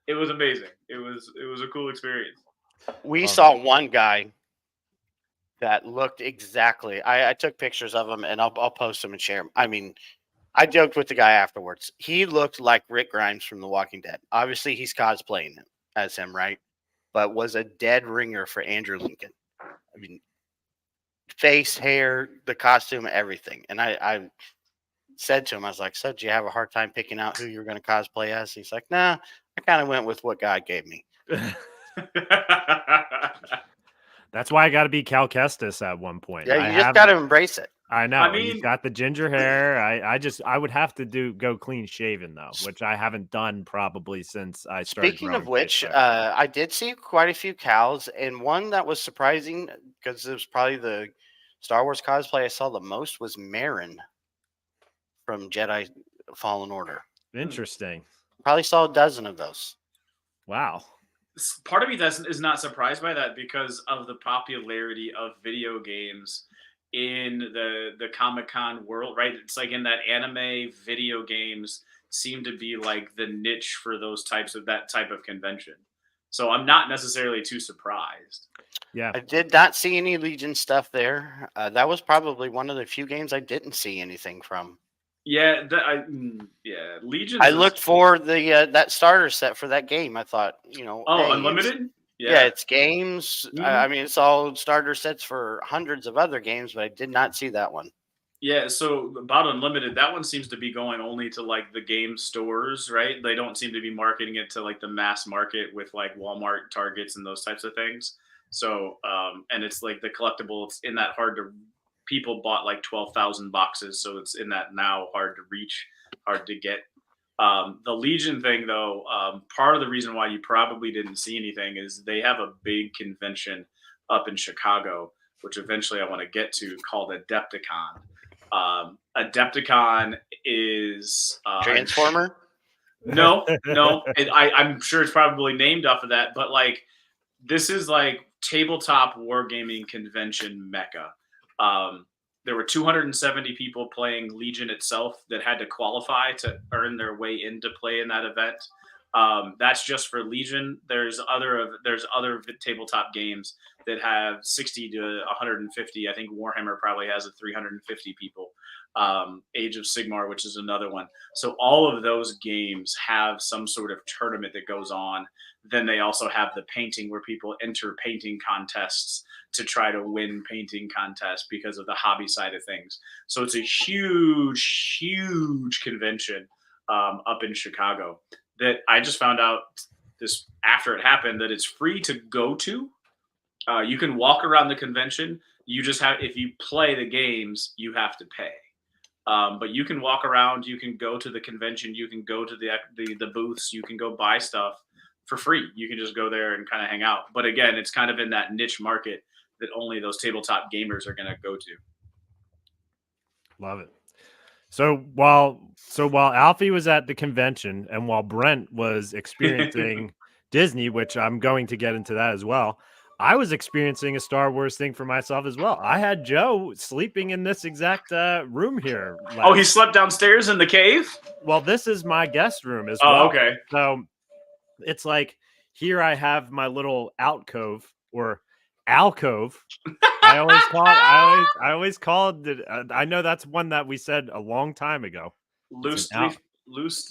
It was amazing. It was a cool experience. We saw one guy that looked exactly. I took pictures of him and I'll post them and share them. I mean, I joked with the guy afterwards. He looked like Rick Grimes from The Walking Dead. Obviously, he's cosplaying as him, right? But was a dead ringer for Andrew Lincoln. I mean, face, hair, the costume, everything. And I said to him, I was like, so did you have a hard time picking out who you were going to cosplay as? He's like, nah, I kind of went with what God gave me. That's why I got to be Cal Kestis at one point. Yeah, you just got to embrace it. I know. I mean, he's got the ginger hair. I would have to go clean shaven though, which I haven't done probably since I started. Speaking of which, I did see quite a few Cals, and one that was surprising because it was probably the Star Wars cosplay I saw the most was Marin from Jedi Fallen Order. Interesting. Probably saw a dozen of those. Wow. Part of me is not surprised by that because of the popularity of video games in the Comic-Con world, right? It's like in that anime video games seem to be like the niche for that type of convention. So I'm not necessarily too surprised. Yeah. I did not see any Legion stuff there. That was probably one of the few games I didn't see anything from. Yeah, Legion. I looked for the that starter set for that game. I thought, Oh, hey, Unlimited? Yeah, it's games. Mm-hmm. I mean, it's all starter sets for hundreds of other games, but I did not see that one. Yeah, so about Unlimited, that one seems to be going only to like the game stores, right? They don't seem to be marketing it to like the mass market with like Walmart, Targets, and those types of things. So, and it's like the collectible, it's in that hard to, people bought like 12,000 boxes. So it's in that now hard to reach, hard to get. The Legion thing, though, part of the reason why you probably didn't see anything is they have a big convention up in Chicago, which eventually I want to get to, called Adepticon. Adepticon is Transformer. No. I'm sure it's probably named off of that, but like this is like tabletop wargaming convention mecca. There were 270 people playing Legion itself that had to qualify to earn their way into play in that event. That's just for Legion. There's other tabletop games that have 60 to 150. I think Warhammer probably has a 350 people. Age of Sigmar, which is another one. So all of those games have some sort of tournament that goes on. Then they also have the painting where people enter painting contests to try to win painting contests because of the hobby side of things. So it's a huge, huge convention up in Chicago that I just found out this after it happened that it's free to go to. You can walk around the convention. You just have, if you play the games, you have to pay. But you can walk around. You can go to the convention. You can go to the booths. You can go buy stuff for free. You can just go there and kind of hang out. But again, it's kind of in that niche market that only those tabletop gamers are going to go to. Love it. So while Alfie was at the convention and while Brent was experiencing Disney, which I'm going to get into that as well, I was experiencing a Star Wars thing for myself as well. I had Joe sleeping in this exact room here. Oh, he slept downstairs in the cave? Well, this is my guest room as well. Oh, okay. So it's like here I have my little alcove or alcove. I always called it. I know that's one that we said a long time ago. Loose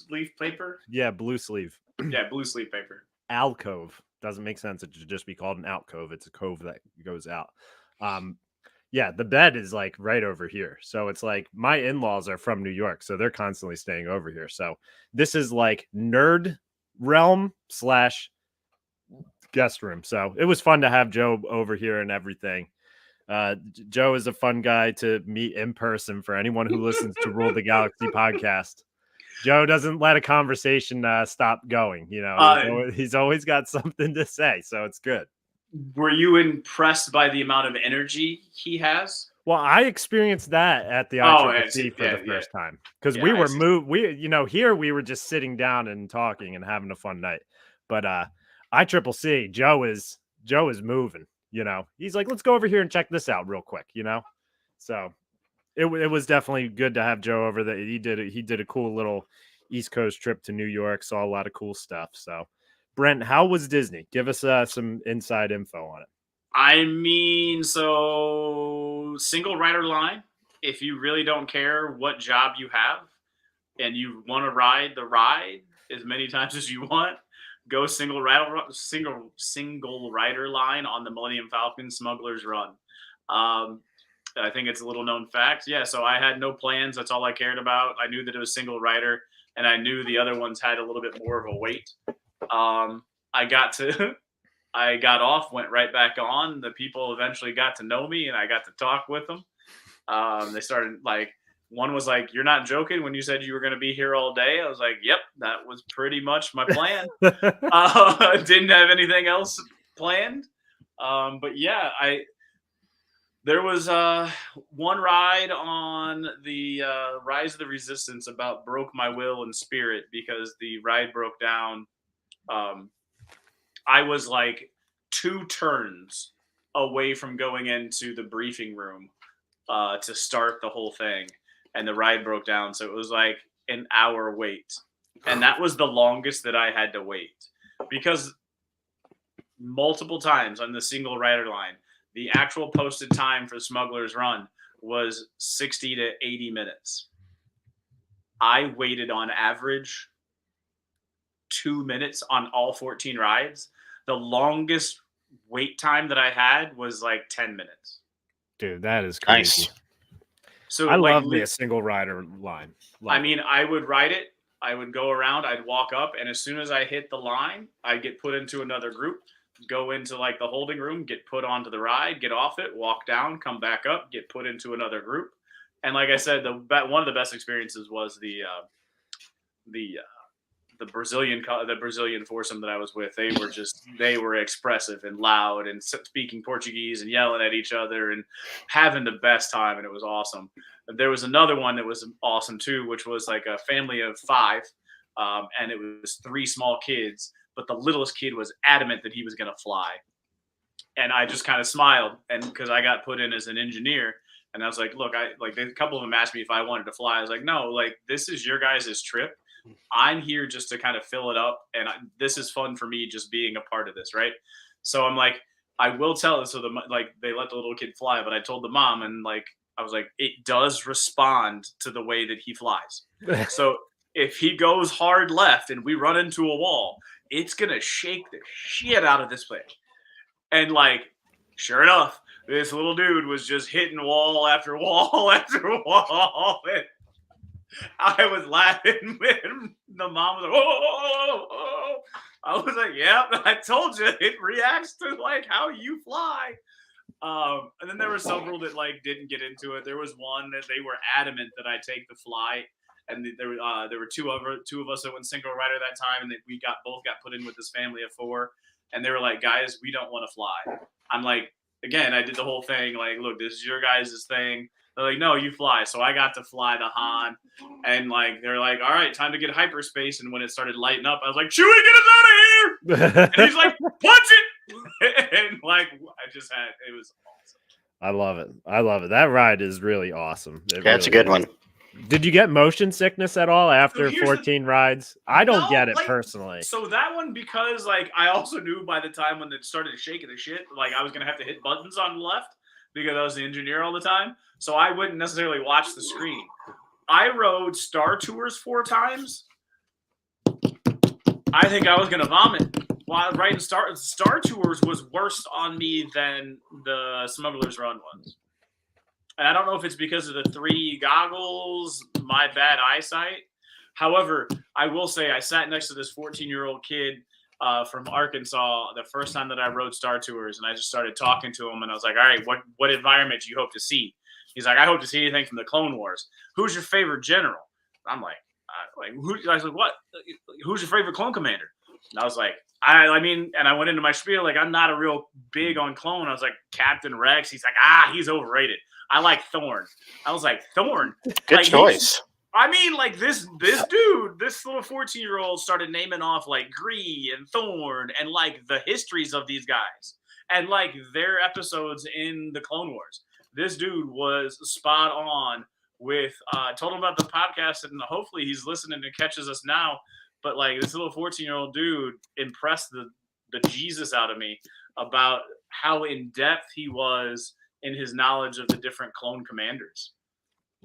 leaf paper. Yeah, blue sleeve. Yeah, blue sleeve paper. Alcove doesn't make sense. It should just be called an alcove. It's a cove that goes out. Yeah, the bed is like right over here. So it's like my in-laws are from New York, so they're constantly staying over here. So this is like nerd realm / guest room. So it was fun to have Joe over here and everything. Joe is a fun guy to meet in person for anyone who listens to Rule the Galaxy podcast. Joe doesn't let a conversation stop going. You know, he's always got something to say, so it's good. Were you impressed by the amount of energy he has? Well, I experienced that at the ICC for the first time because we were moved. Here we were just sitting down and talking and having a fun night. But ICCC, Joe is moving. You know, he's like, let's go over here and check this out real quick. You know, so it was definitely good to have Joe over there. He did a cool little East Coast trip to New York, saw a lot of cool stuff. So, Brent, how was Disney? Give us some inside info on it. I mean, so single rider line, if you really don't care what job you have and you want to ride the ride as many times as you want, go single rider line on the Millennium Falcon Smuggler's Run. I think it's a little known fact. Yeah, so I had no plans. That's all I cared about. I knew that it was single rider, and I knew the other ones had a little bit more of a weight. I got off, went right back on. The people eventually got to know me, and I got to talk with them. They started one was like, "You're not joking when you said you were going to be here all day." I was like, "Yep, that was pretty much my plan." Didn't have anything else planned. But yeah, there was one ride on the Rise of the Resistance about broke my will and spirit because the ride broke down. I was like 2 turns away from going into the briefing room to start the whole thing, and the ride broke down. So it was like an hour wait, and that was the longest that I had to wait because multiple times on the single rider line, the actual posted time for Smuggler's Run was 60 to 80 minutes. I waited on average 2 minutes on all 14 rides. The longest wait time that I had was like 10 minutes. Dude, that is crazy. Nice. So I love the single rider line. I mean, I would ride it. I would go around. I'd walk up, and as soon as I hit the line, I'd get put into another group, go into like the holding room, get put onto the ride, get off it, walk down, come back up, get put into another group. And like I said, one of the best experiences was the Brazilian foursome that I was with. They were expressive and loud and speaking Portuguese and yelling at each other and having the best time. And it was awesome. There was another one that was awesome too, which was like a family of 5. And it was 3 small kids, but the littlest kid was adamant that he was going to fly. And I just kind of smiled, and because I got put in as an engineer, and I was like, look, a couple of them asked me if I wanted to fly. I was like, no, this is your guys' trip. I'm here just to kind of fill it up, and this is fun for me just being a part of this, right? So I'm like, I will tell it. So they let the little kid fly, but I told the mom, and I was like, it does respond to the way that he flies. So if he goes hard left and we run into a wall, it's gonna shake the shit out of this plane. And sure enough, this little dude was just hitting wall after wall after wall. And I was laughing. And the mom was like, oh. I was like, yeah, I told you it reacts to how you fly. And then there were several that didn't get into it. There was one that they were adamant that I take the flight. And there were two of us that went single rider that time, and we both got put in with this family of 4. And they were like, guys, we don't want to fly. I'm like, again, I did the whole thing. Look, this is your guys' thing. They're like, no, you fly. So I got to fly the Han, and they're like, all right, time to get hyperspace. And when it started lighting up, I was like, Chewie, get us out of here! And he's like, punch it! And it was awesome. I love it. That ride is really awesome. That's a good one. Did you get motion sickness at all after 14 rides? I don't get it personally. So that one, because I also knew by the time when it started shaking the shit, I was going to have to hit buttons on the left because I was the engineer all the time. So I wouldn't necessarily watch the screen. I rode Star Tours 4 times. I think I was going to vomit. While riding Star Tours was worse on me than the Smuggler's Run was. And I don't know if it's because of the 3 goggles, my bad eyesight. However, I will say I sat next to this 14-year-old kid from Arkansas the first time that I rode Star Tours, and I just started talking to him, and I was like, all right, what environment do you hope to see? He's like, I hope to see anything from the Clone Wars. Who's your favorite general? I'm like, I was like, what? Who's your favorite clone commander? And I was like, I mean, and I went into my spiel, I'm not a real big on clone. I was like, Captain Rex. He's like, he's overrated. I like Thorn. I was like, Thorn. Good choice. I mean, this dude, this little 14-year-old started naming off Gree and Thorn and the histories of these guys and their episodes in the Clone Wars. This dude was spot on with, told him about the podcast, and hopefully he's listening and catches us now. But this little 14-year-old dude impressed the Jesus out of me about how in depth he was in his knowledge of the different clone commanders.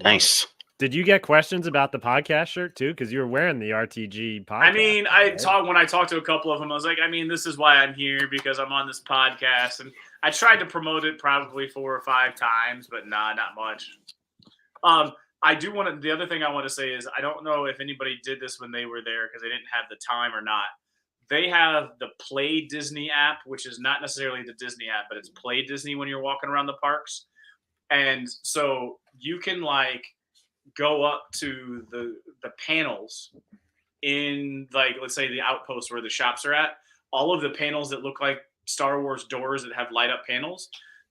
Nice. Did you get questions about the podcast shirt too? Because you were wearing the RTG podcast. I mean, when I talked to a couple of them, I was like, I mean, this is why I'm here, because I'm on this podcast, and I tried to promote it probably 4 or 5 times, but not much. I do want to. The other thing I want to say is I don't know if anybody did this when they were there because they didn't have the time or not. They have the Play Disney app, which is not necessarily the Disney app, but it's Play Disney when you're walking around the parks, and so you can like go up to the panels in, like, let's say the outpost where the shops are at. All of the panels that look like Star Wars doors that have light up panels,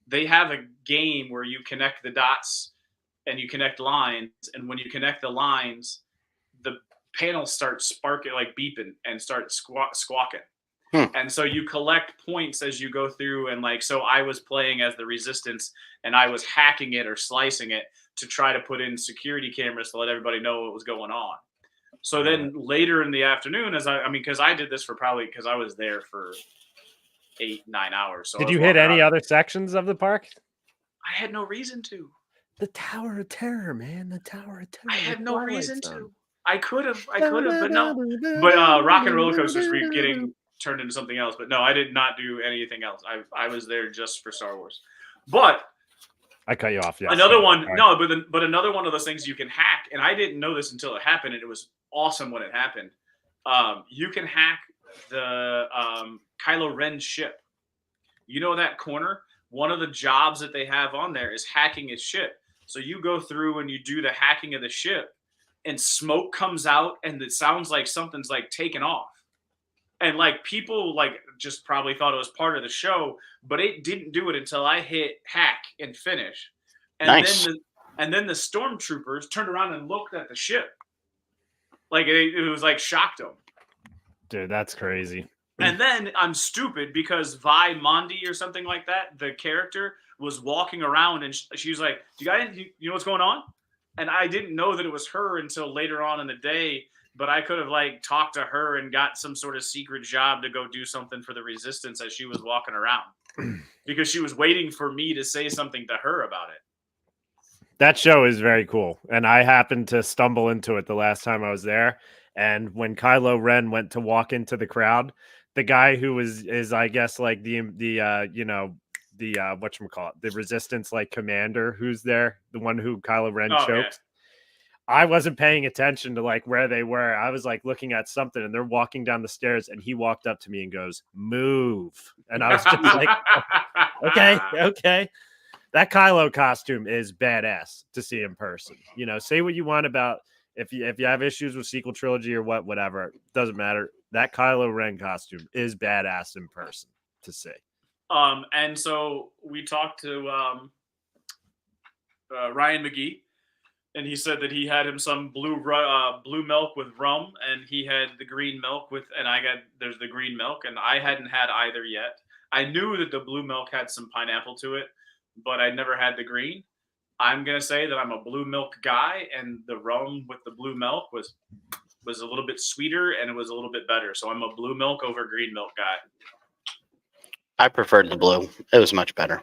they have a game where you connect the dots and you connect lines, and when you connect the lines, the panels start sparking, like beeping, and start squawking. And so you collect points as you go through, and like, so I was playing as the Resistance, and I was hacking it or slicing it to try to put in security cameras to let everybody know what was going on. So then later in the afternoon, because I did this because I was there for 8-9 hours. So did you hit any other sections of the park? I had no reason to. The Tower of Terror, man. The Tower of Terror. I had no reason to. I could have, but no. But Rock and Roller Coasters were getting turned into something else. But no, I did not do anything else. I was there just for Star Wars. But I cut you off. Yeah. Another one. Right. No, but another one of those things you can hack, and I didn't know this until it happened, and it was awesome when it happened. You can hack the Kylo Ren ship. You know that corner? One of the jobs that they have on there is hacking his ship. So you go through and you do the hacking of the ship, and smoke comes out, and it sounds like something's like taken off. And like people like just probably thought it was part of the show, but it didn't do it until I hit hack and finish. And nice. then the stormtroopers turned around and looked at the ship. Like it was like shocked them. Dude, that's crazy. And then I'm stupid because Vi Mondi or something like that, the character, was walking around, and she was like, "You know what's going on?" And I didn't know that it was her until later on in the day. But I could have like talked to her and got some sort of secret job to go do something for the Resistance as she was walking around, because she was waiting for me to say something to her about it. That show is very cool, and I happened to stumble into it the last time I was there. And when Kylo Ren went to walk into the crowd, the guy who is I guess like the whatchamacallit, the Resistance like commander who's there, the one who Kylo Ren chokes. Yeah. I wasn't paying attention to like where they were. I was like looking at something, and they're walking down the stairs, and he walked up to me and goes, "Move." And I was just like, okay. That Kylo costume is badass to see in person. You know, say what you want about if you have issues with sequel trilogy or whatever, doesn't matter. That Kylo Ren costume is badass in person to see. And so we talked to Ryan McGee. And he said that he had him some blue milk with rum, and he had the green milk there's the green milk, and I hadn't had either yet. I knew that the blue milk had some pineapple to it, but I never had the green. I'm going to say that I'm a blue milk guy, and the rum with the blue milk was a little bit sweeter, and it was a little bit better. So I'm a blue milk over green milk guy. I preferred the blue. It was much better.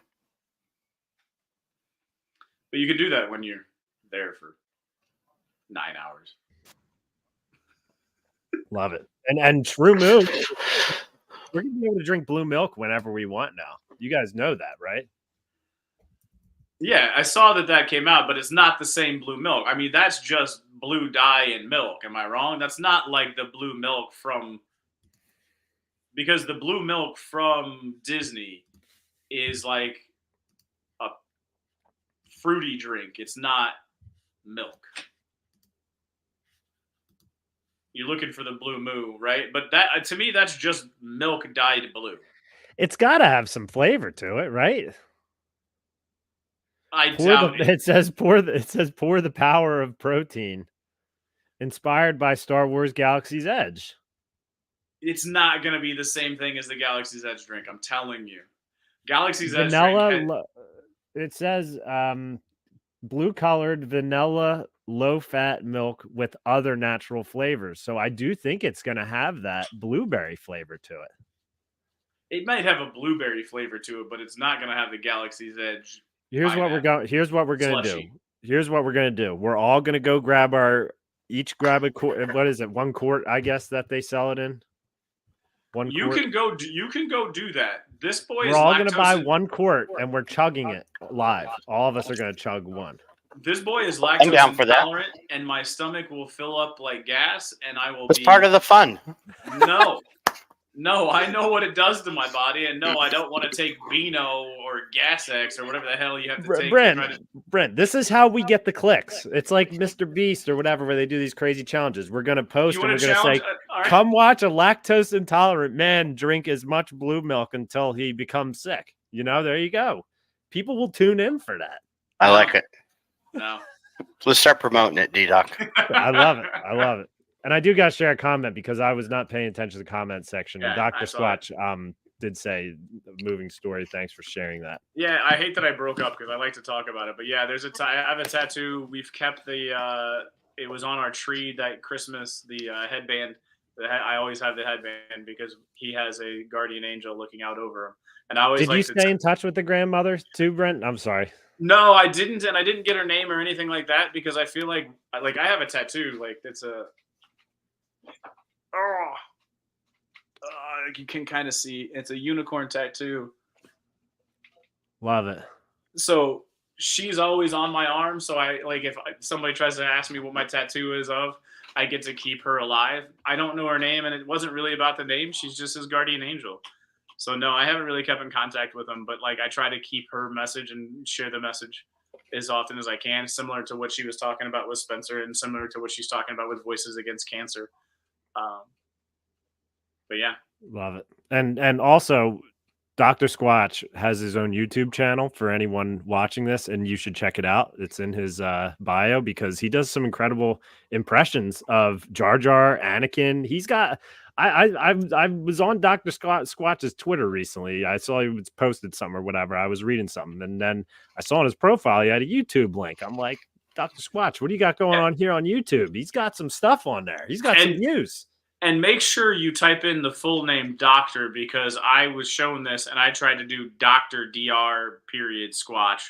But you can do that when you're there for 9 hours. Love it. And True Moon, we're gonna be able to drink blue milk whenever we want now. You guys know that, right? Yeah, I saw that came out, but it's not the same blue milk. I mean, that's just blue dye and milk. Am I wrong? That's not like the blue milk because the blue milk from Disney is like a fruity drink. It's not milk. You're looking for the blue moo, right? But that, to me, that's just milk dyed blue. It's got to have some flavor to it, right? I doubt it. It says pour the power of protein, inspired by Star Wars Galaxy's Edge. It's not going to be the same thing as the Galaxy's Edge drink. I'm telling you, Galaxy's Edge drink. It says blue-colored vanilla, low-fat milk with other natural flavors. So I do think it's going to have that blueberry flavor to it. It might have a blueberry flavor to it, but it's not going to have the Galaxy's Edge. Here's what we're going. Here's what we're gonna do. Here's what we're gonna do. We're all gonna go grab each grab a quart. What is it? 1 quart, I guess, that they sell it in. You can go do that. This boy we're all gonna buy 1 quart and we're chugging it live. All of us are gonna chug one. This boy is lactose intolerant, and my stomach will fill up like gas, and I will. It's part of the fun. No, I know what it does to my body, and no, I don't want to take Beano or Gas-X or whatever the hell you have to take. Brent, this is how we get the clicks. It's like Mr. Beast or whatever, where they do these crazy challenges. We're gonna post and we're gonna say, "Come watch a lactose intolerant man drink as much blue milk until he becomes sick." There you go. People will tune in for that. I like it. No, let's start promoting it, D-Doc. I love it. And I do got to share a comment because I was not paying attention to the comment section. And Dr. Squatch did say, moving story. Thanks for sharing that. Yeah, I hate that I broke up because I like to talk about it. But yeah, I have a tattoo. We've kept it was on our tree that Christmas, the headband. I always have the headband because he has a guardian angel looking out over him. And I always did you stay in touch with the grandmother too, Brent? I'm sorry. No, I didn't. And I didn't get her name or anything like that because I feel like I have a tattoo. Like it's a. You can kind of see it's a unicorn tattoo. Love it. So she's always on my arm. So if somebody tries to ask me what my tattoo is of, I get to keep her alive. I don't know her name, and it wasn't really about the name. She's just his guardian angel. So no, I haven't really kept in contact with him, but I try to keep her message and share the message as often as I can, similar to what she was talking about with Spencer and similar to what she's talking about with Voices Against Cancer. But yeah, love it. And also Dr. Squatch has his own YouTube channel for anyone watching this, and you should check it out. It's in his bio because he does some incredible impressions of Jar Jar, Anakin. He's got I was on Dr. Squatch's Twitter recently. I saw he was posted something or whatever. I was reading something, and then I saw on his profile he had a YouTube link. I'm like, Dr. Squatch, what do you got going on here on YouTube? He's got some stuff on there. He's got some views. And make sure you type in the full name Doctor, because I was shown this and I tried to do Dr. Dr. Squatch,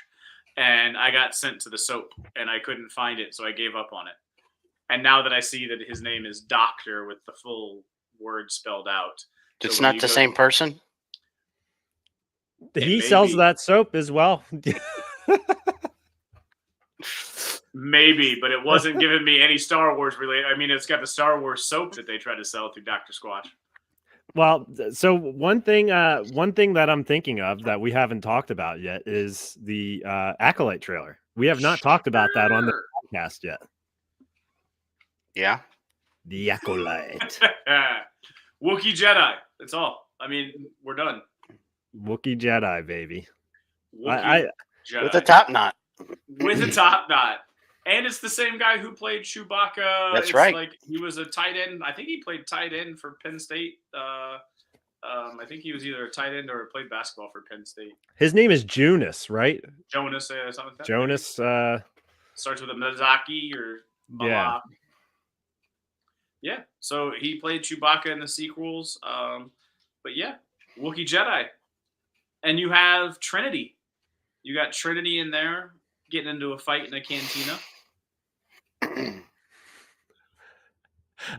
and I got sent to the soap and I couldn't find it, so I gave up on it. And now that I see that his name is Doctor with the full word spelled out. It's not the same person? He sells that soap as well. Maybe, but it wasn't giving me any Star Wars related. I mean, it's got the Star Wars soap that they try to sell through Dr. Squatch. Well, so one thing that I'm thinking of that we haven't talked about yet is the Acolyte trailer. We have not talked about that on the podcast yet. Yeah. The Acolyte. Wookiee Jedi. That's all. I mean, we're done. Wookiee Jedi, baby. Jedi. With a top knot. With a top knot. And it's the same guy who played Chewbacca. That's right. Like he was a tight end. I think he played tight end for Penn State. I think he was either a tight end or played basketball for Penn State. His name is Jonas, right? Jonas, something like that. Jonas. Starts with a Mizaki or Malak. Yeah. Yeah. So he played Chewbacca in the sequels. But yeah, Wookiee Jedi. And you have Trinity. You got Trinity in there getting into a fight in a cantina.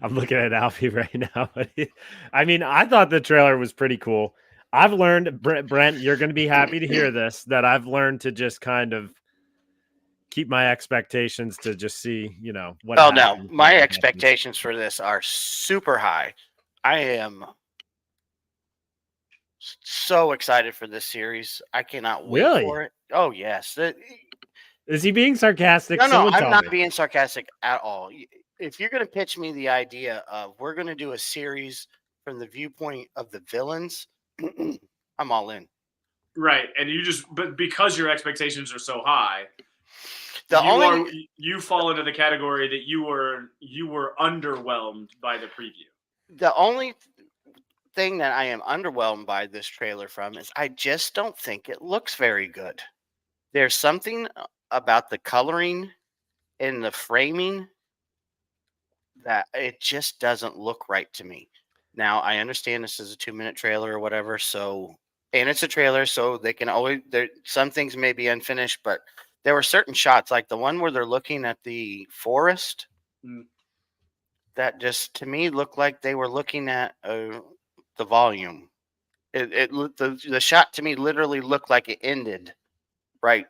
I'm looking at Alfie right now. I mean, I thought the trailer was pretty cool. I've learned, Brent, you're going to be happy to hear this, that I've learned to just kind of keep my expectations to just see, what. Oh, no. My expectations for this are super high. I am so excited for this series. I cannot wait for it. Oh, yes. Is he being sarcastic? No, I'm not being sarcastic at all. If you're going to pitch me the idea of we're going to do a series from the viewpoint of the villains, I'm all in. Right. And but because your expectations are so high, you fall into the category that you were underwhelmed by the preview. The only thing that I am underwhelmed by this trailer from is I just don't think it looks very good. There's something about the coloring and the framing that it just doesn't look right to me. Now I understand this is a 2-minute trailer or whatever, so and it's a trailer, so they can always some things may be unfinished, but there were certain shots, like the one where they're looking at the forest, that just to me looked like they were looking at the volume. The shot to me literally looked like it ended right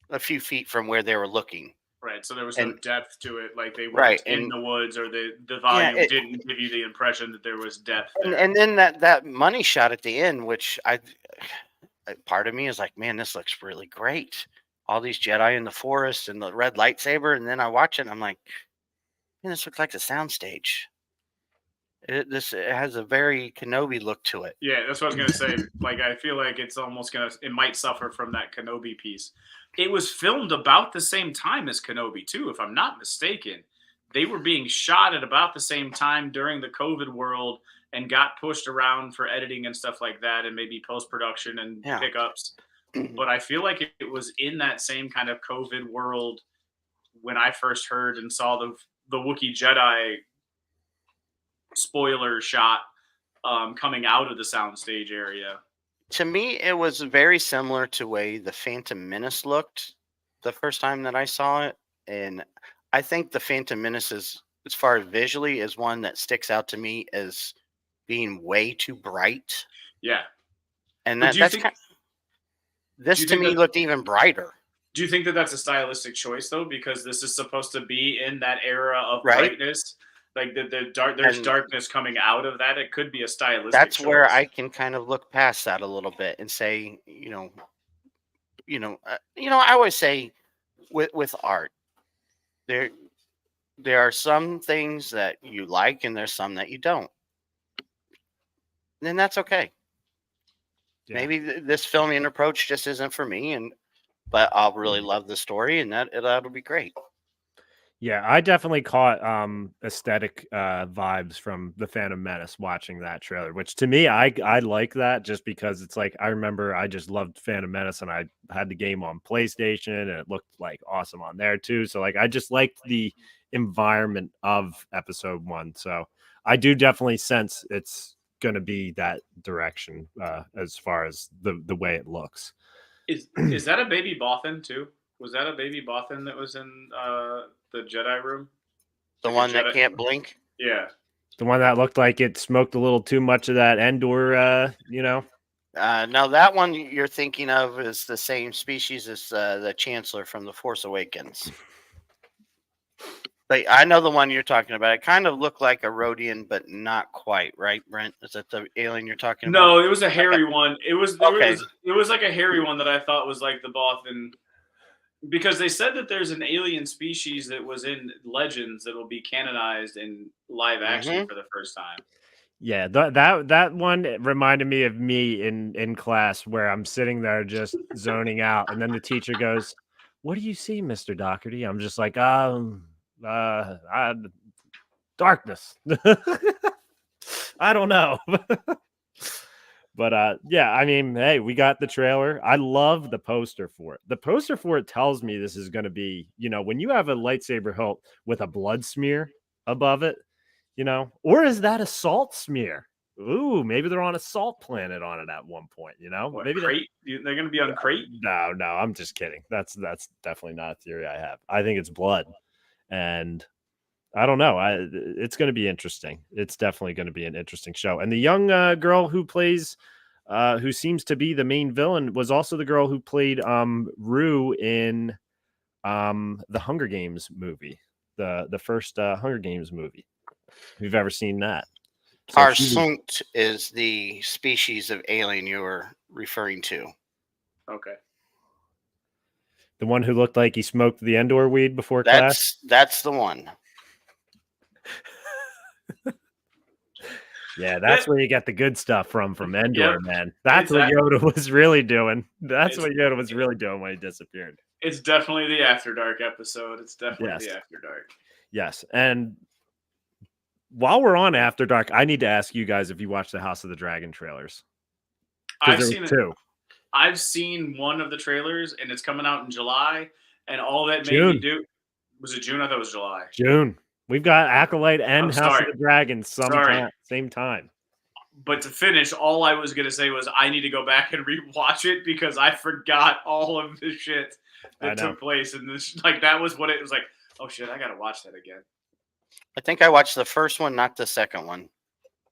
a few feet from where they were looking. Right, so there was no depth to it, like they Right, weren't in the woods, or the volume didn't give you the impression that there was depth there. And then that money shot at the end, which part of me is like, man, this looks really great. All these Jedi in the forest and the red lightsaber, and then I watch it and I'm like, man, this looks like a soundstage. It has a very Kenobi look to it. Yeah, that's what I was gonna say. Like, I feel like it's almost it might suffer from that Kenobi piece. It was filmed about the same time as Kenobi too, if I'm not mistaken. They were being shot at about the same time during the COVID world and got pushed around for editing and stuff like that, and maybe post-production and pickups. But I feel like it was in that same kind of COVID world when I first heard and saw the Wookiee Jedi spoiler shot coming out of the soundstage area. To me, it was very similar to the way the Phantom Menace looked the first time that I saw it. And I think the Phantom Menace is, as far as visually, is one that sticks out to me as being way too bright. Yeah. And this to me looked even brighter. Do you think that that's a stylistic choice, though? Because this is supposed to be in that era of brightness. Like there's darkness coming out of that. It could be a stylistic. That's choice. Where I can kind of look past that a little bit and say, I always say with art, there are some things that you like and there's some that you don't. Then that's okay. Yeah. Maybe this filming approach just isn't for me, but I'll really love the story, and that'll be great. Yeah, I definitely caught aesthetic vibes from the Phantom Menace watching that trailer, which to me, I like that just because it's like, I remember I just loved Phantom Menace and I had the game on PlayStation and it looked like awesome on there too. So like, I just liked the environment of episode 1. So I do definitely sense it's going to be that direction as far as the way it looks. Is that a baby Bothan too? Was that a baby Bothan that was in the Jedi room? The one that can't blink? Yeah. The one that looked like it smoked a little too much of that Endor, No, that one you're thinking of is the same species as the Chancellor from The Force Awakens. But I know the one you're talking about. It kind of looked like a Rodian, but not quite, right, Brent? Is that the alien you're talking about? No, it was a hairy one. It was like a hairy one that I thought was like the Bothan. Because they said that there's an alien species that was in Legends that will be canonized in live action for the first time. Yeah, that one reminded me of me in class where I'm sitting there just zoning out, and then the teacher goes, "What do you see, Mr. Doherty?" I'm just like, darkness. I don't know. But yeah, I mean, hey, we got the trailer. I love the poster for it. The poster for it tells me this is going to be, when you have a lightsaber hilt with a blood smear above it, or is that a salt smear? Ooh, maybe they're on a salt planet on it at one point, What, maybe Crate? They're going to be on Crate? No, I'm just kidding. That's definitely not a theory I have. I think it's blood. And I don't know. It's going to be interesting. It's definitely going to be an interesting show. And the young girl who plays, who seems to be the main villain, was also the girl who played Rue in the Hunger Games movie, the first Hunger Games movie. If you've ever seen that. So Arsunt is the species of alien you were referring to. Okay. The one who looked like he smoked the Endor weed before class? That's the one. Yeah, that's where you get the good stuff from Endor, man. That's what Yoda was really doing. That's what Yoda was really doing when he disappeared. It's definitely the After Dark episode. It's definitely the After Dark. Yes, and while we're on After Dark, I need to ask you guys if you watched the House of the Dragon trailers. I've seen two. I've seen one of the trailers, and it's coming out in July. And all that made me do was it June? I thought it was July. June. We've got Acolyte and House of the Dragon same time. But to finish, all I was gonna say was I need to go back and rewatch it because I forgot all of the shit that took place in this. Like that was what it was like. Oh shit, I gotta watch that again. I think I watched the first one, not the second one.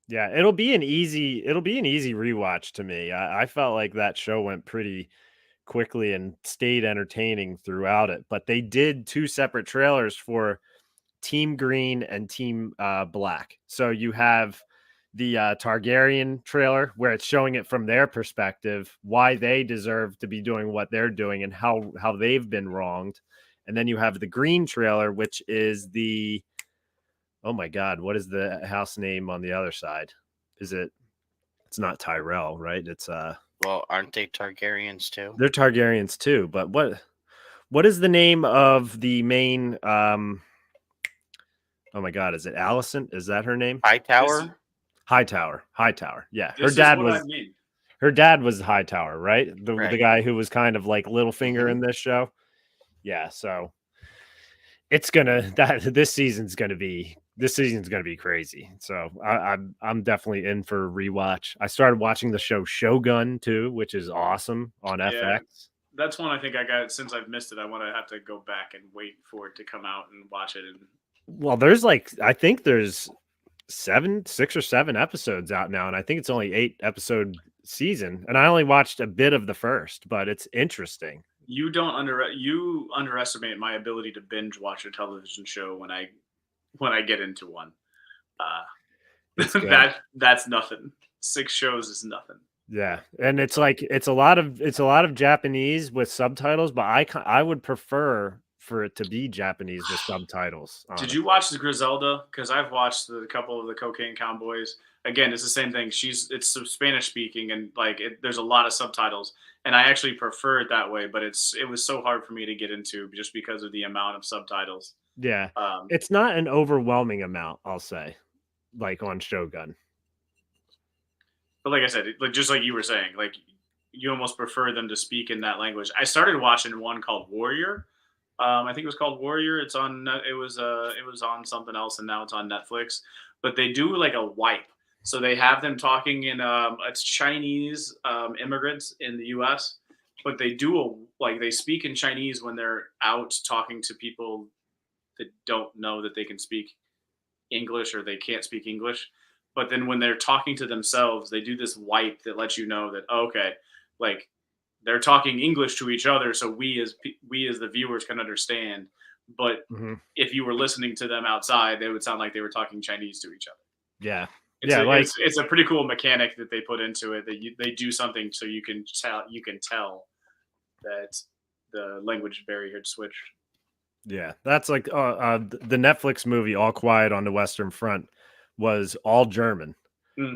Yeah, it'll be an easy rewatch to me. I felt like that show went pretty quickly and stayed entertaining throughout it. But they did 2 separate trailers for Team Green and Team Black. So you have the Targaryen trailer where it's showing it from their perspective, why they deserve to be doing what they're doing and how they've been wronged. And then you have the Green trailer, which is the, oh my God, what is the house name on the other side? It's not Tyrell, right? It's well, aren't they Targaryens too? They're Targaryens too, but what is the name of the main oh my God, is it Alicent? Is that her name? Hightower? Hightower. Yeah. Her dad was Hightower, right? The guy who was kind of like Littlefinger in this show. Yeah, so it's this season's gonna be crazy. So I'm definitely in for a rewatch. I started watching the show Shogun too, which is awesome on FX. That's one I think I got since I've missed it. I want to have to go back and wait for it to come out and watch it. Well, I think there's 6 or 7 episodes out now, and I think it's only 8 episode season. And I only watched a bit of the first, but it's interesting. You underestimate my ability to binge watch a television show when I get into one. That's nothing. 6 shows is nothing. Yeah, and it's a lot of Japanese with subtitles, but I would prefer for it to be Japanese with subtitles. Did you watch the Griselda? Because I've watched a couple of the Cocaine Cowboys. Again, it's the same thing. It's Spanish speaking, and there's a lot of subtitles, and I actually prefer it that way. But it was so hard for me to get into just because of the amount of subtitles. Yeah, it's not an overwhelming amount, I'll say, like on Shogun. But like I said, just like you were saying, you almost prefer them to speak in that language. I started watching one called Warrior. I think it was called Warrior. It was on something else, and now it's on Netflix. But they do like a wipe. So they have them talking in it's Chinese immigrants in the U.S., but they they speak in Chinese when they're out talking to people that don't know that they can speak English or they can't speak English. But then when they're talking to themselves, they do this wipe that lets you know that, okay, they're talking English to each other, so we as the viewers can understand. But if you were listening to them outside, they would sound like they were talking Chinese to each other. Yeah. It's a pretty cool mechanic that they put into it. That they do something so you can tell that the language barrier had switched. Yeah, that's like the Netflix movie All Quiet on the Western Front was all German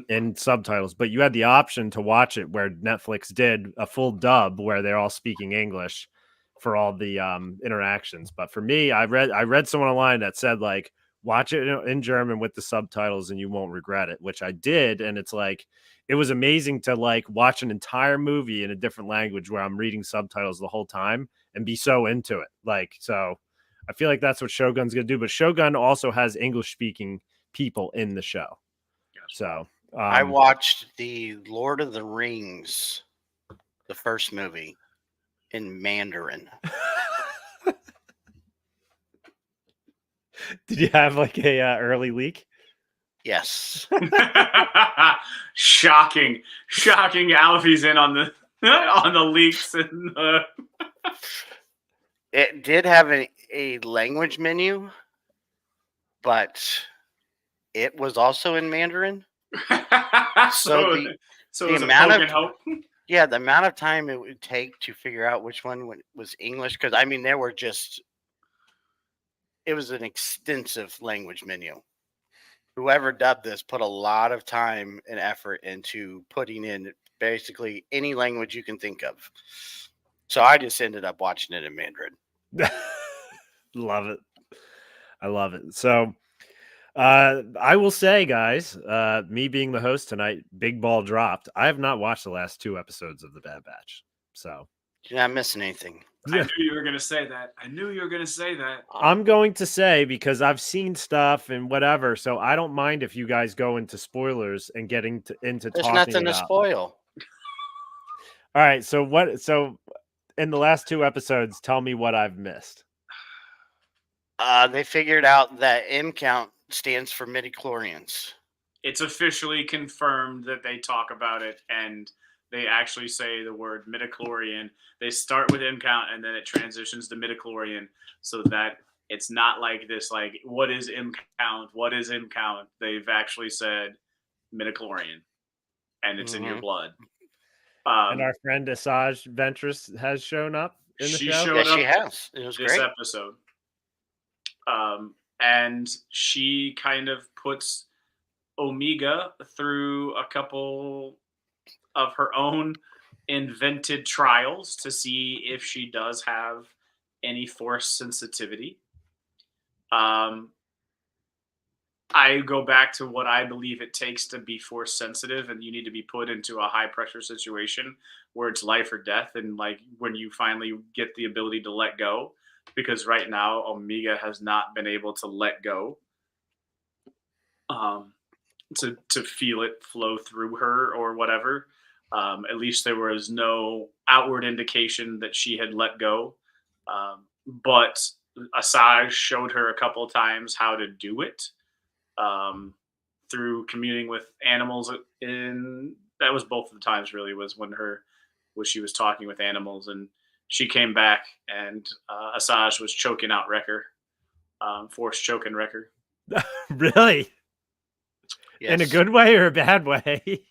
in subtitles, but you had the option to watch it where Netflix did a full dub where they're all speaking English for all the interactions. But for me, I read someone online that said watch it in German with the subtitles and you won't regret it, which I did. And it's it was amazing to watch an entire movie in a different language where I'm reading subtitles the whole time and be so into it. So I feel like that's what Shogun's going to do, but Shogun also has English speaking people in the show. Gotcha. So I watched the Lord of the Rings, the first movie, in Mandarin. Did you have a early leak? Yes. Shocking. Alfie's in on the leaks. It did have a language menu, but it was also in Mandarin. so the amount the amount of time it would take to figure out which one was English, because it was an extensive language menu. Whoever dubbed this put a lot of time and effort into putting in basically any language you can think of. So I just ended up watching it in Mandarin. Love it. I love it. So I will say, guys, me being the host tonight, big ball dropped. I have not watched the last 2 episodes of The Bad Batch. So you're not missing anything. I knew you were going to say that. I'm going to say, because I've seen stuff and whatever, so I don't mind if you guys go into spoilers and getting into There's talking nothing about. to spoil. All right, so in the last 2 episodes, tell me what I've missed. They figured out that M count stands for midichlorians. It's officially confirmed that they talk about it, and they actually say the word midichlorian. They start with M count, and then it transitions to midichlorian, so that it's not like this, like, what is M count? What is M count? They've actually said midichlorian, and it's in your blood. And our friend Asajj Ventress has shown up in the show? Yes, she has. It was this great. episode. And she kind of puts Omega through a couple of her own invented trials to see if she does have any force sensitivity. I go back to what I believe it takes to be force sensitive, and you need to be put into a high pressure situation where it's life or death, and like when you finally get the ability to let go, because right now Omega has not been able to let go, to feel it flow through her or whatever. At least there was no outward indication that she had let go, but Asajj showed her a couple of times how to do it. Through communing with animals, that was both of the times really was when she was talking with animals, and she came back and Asajj was choking out Wrecker, force choking Wrecker. Really? Yes. In a good way or a bad way? It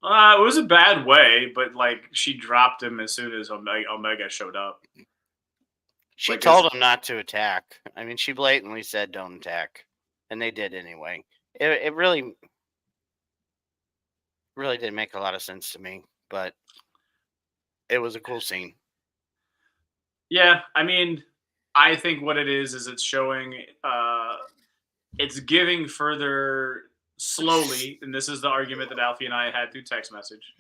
was a bad way, but like she dropped him as soon as Omega showed up. She told him not to attack. I mean, she blatantly said don't attack. And they did anyway. It really didn't make a lot of sense to me, but it was a cool scene. Yeah, I mean, I think what it is it's showing, it's giving further slowly, and this is the argument that Alfie and I had through text message.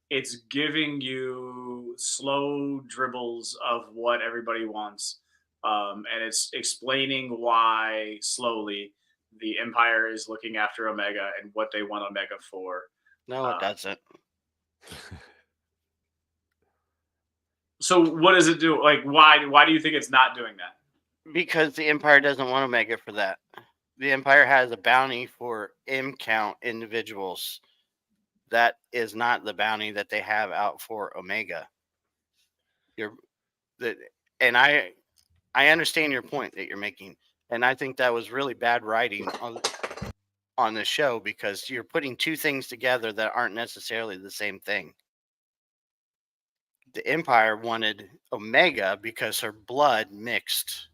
It's giving you slow dribbles of what everybody wants, and it's explaining why slowly the Empire is looking after Omega and what they want Omega for. No, it doesn't. So what does it do? Like, why do you think it's not doing that? Because the Empire doesn't want Omega for that. The Empire has a bounty for M count individuals. That is not the bounty that they have out for Omega. And I understand your point that you're making. And I think that was really bad writing on the show, because you're putting two things together that aren't necessarily the same thing. The Empire wanted Omega because her blood mixed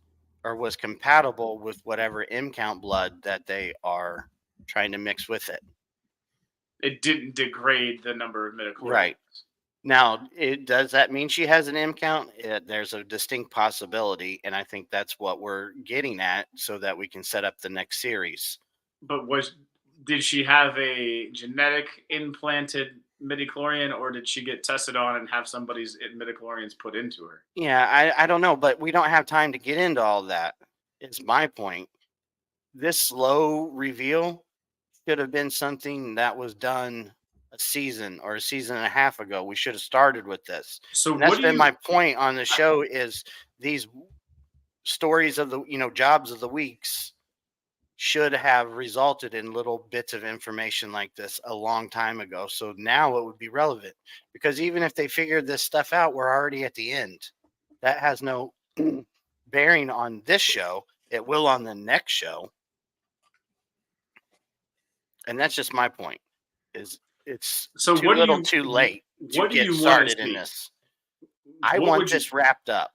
or was compatible with whatever M count blood that they are trying to mix with it. It didn't degrade the number of midichlorians. Right. Now, does that mean she has an M count? There's a distinct possibility, and I think that's what we're getting at so that we can set up the next series. But did she have a genetic implanted midichlorian, or did she get tested on and have somebody's midichlorians put into her? Yeah, I don't know, but we don't have time to get into all that. It's my point. This slow reveal should have been something that was done a season or a season and a half ago. We should have started with this. So that's been my point on the show, is these stories of the, jobs of the weeks should have resulted in little bits of information like this a long time ago. So now it would be relevant, because even if they figured this stuff out, we're already at the end. That has no bearing on this show. It will on the next show. And that's just my point. It's too late to get started in this. I want this wrapped up.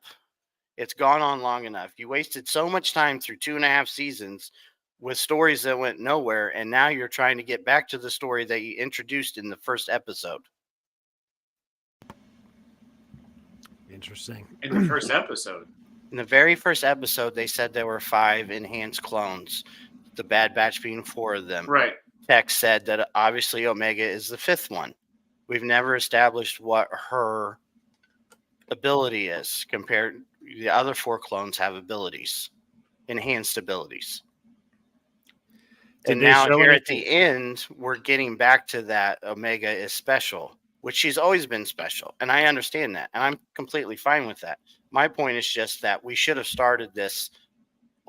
It's gone on long enough. You wasted so much time through 2.5 seasons with stories that went nowhere, and now you're trying to get back to the story that you introduced in the first episode. Interesting. In the first episode? In the very first episode, they said there were 5 enhanced clones, the Bad Batch being 4 of them. Right. Tech said that obviously Omega is the 5th one. We've never established what her ability is compared. The other 4 clones have abilities, enhanced abilities. And now here at the end, we're getting back to that Omega is special, which she's always been special. And I understand that. And I'm completely fine with that. My point is just that we should have started this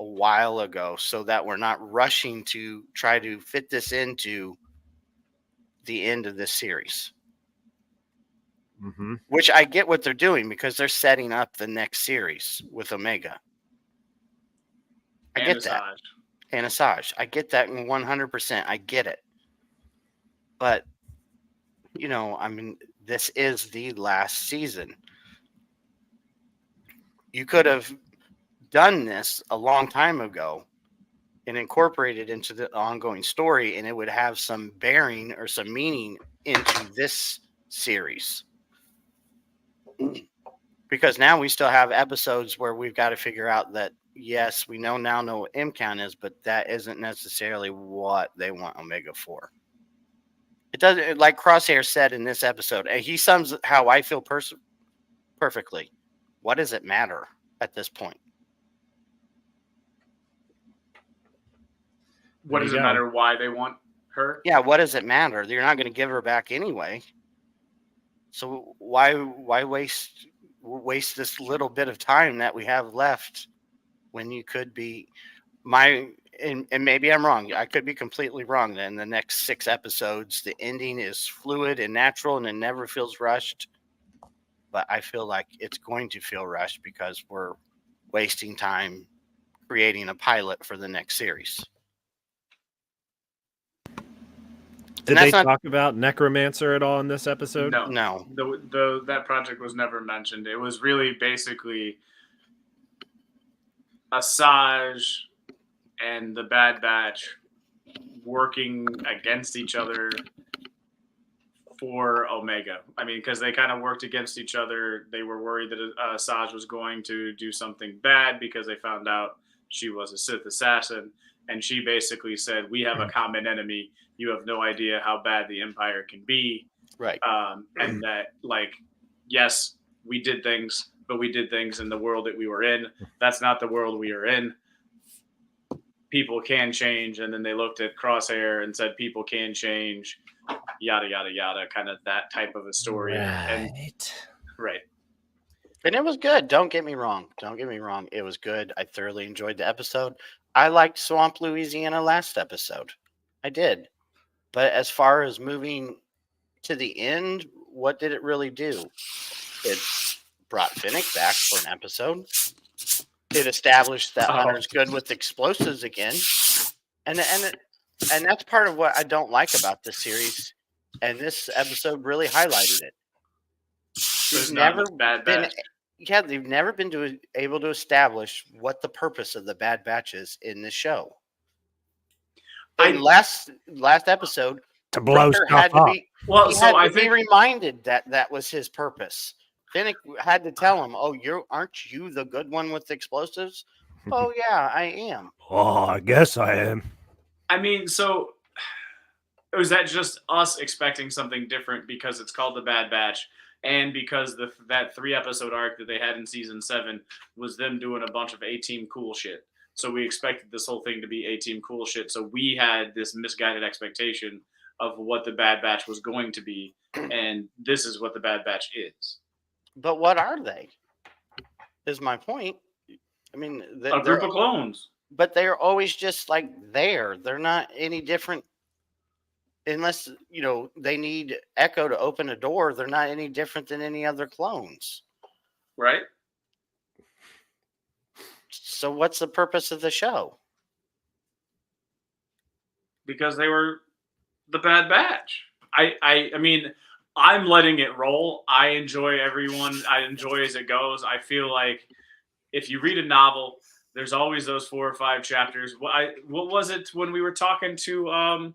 a while ago so that we're not rushing to try to fit this into the end of this series. Mm-hmm. Which I get what they're doing because they're setting up the next series with Omega. I get that. And Asajj. I get that 100%. I get it. But, I mean, this is the last season. You could have done this a long time ago and incorporated into the ongoing story, and it would have some bearing or some meaning into this series. Because now we still have episodes where we've got to figure out that, yes, we know what M-Count is, but that isn't necessarily what they want Omega for. It doesn't, like Crosshair said in this episode, and he sums how I feel perfectly. What does it matter at this point? What does it matter why they want her? Yeah, what does it matter? You're not going to give her back anyway. So why waste this little bit of time that we have left when you could be and maybe I'm wrong. I could be completely wrong. Then the next 6 episodes, the ending is fluid and natural and it never feels rushed. But I feel like it's going to feel rushed because we're wasting time creating a pilot for the next series. Did they talk about Necromancer at all in this episode? No. That project was never mentioned. It was really basically Asajj and the Bad Batch working against each other for Omega. I mean, because they kind of worked against each other. They were worried that Asajj was going to do something bad because they found out she was a Sith assassin. And she basically said, we have a common enemy. You have no idea how bad the Empire can be. Right. And that, yes, we did things, but we did things in the world that we were in. That's not the world we are in. People can change. And then they looked at Crosshair and said, people can change, yada, yada, yada, kind of that type of a story. Right. And it was good. Don't get me wrong. It was good. I thoroughly enjoyed the episode. I liked Swamp Louisiana last episode. I did. But as far as moving to the end, what did it really do? It brought Fennec back for an episode. It established that Hunter's good with explosives again. And that's part of what I don't like about this series. And this episode really highlighted it. They've never been able to establish what the purpose of the Bad Batch is in this show. In last episode, to blow stuff up. I think reminded that was his purpose. Fennec had to tell him, "Oh, aren't you the good one with explosives?" "Oh yeah, I am." "Oh, I guess I am." I mean, so was that just us expecting something different because it's called the Bad Batch? And because that 3-episode arc that they had in season 7 was them doing a bunch of A-Team cool shit. So we expected this whole thing to be A-Team cool shit. So we had this misguided expectation of what the Bad Batch was going to be. And this is what the Bad Batch is. But what are they? Is my point. I mean, a group of clones. But they're always just like there. They're not any different. Unless, they need Echo to open a door, they're not any different than any other clones. Right. So what's the purpose of the show? Because they were the Bad Batch. I mean, I'm letting it roll. I enjoy everyone. I enjoy as it goes. I feel like if you read a novel, there's always those 4 or 5 chapters. What was it when we were talking to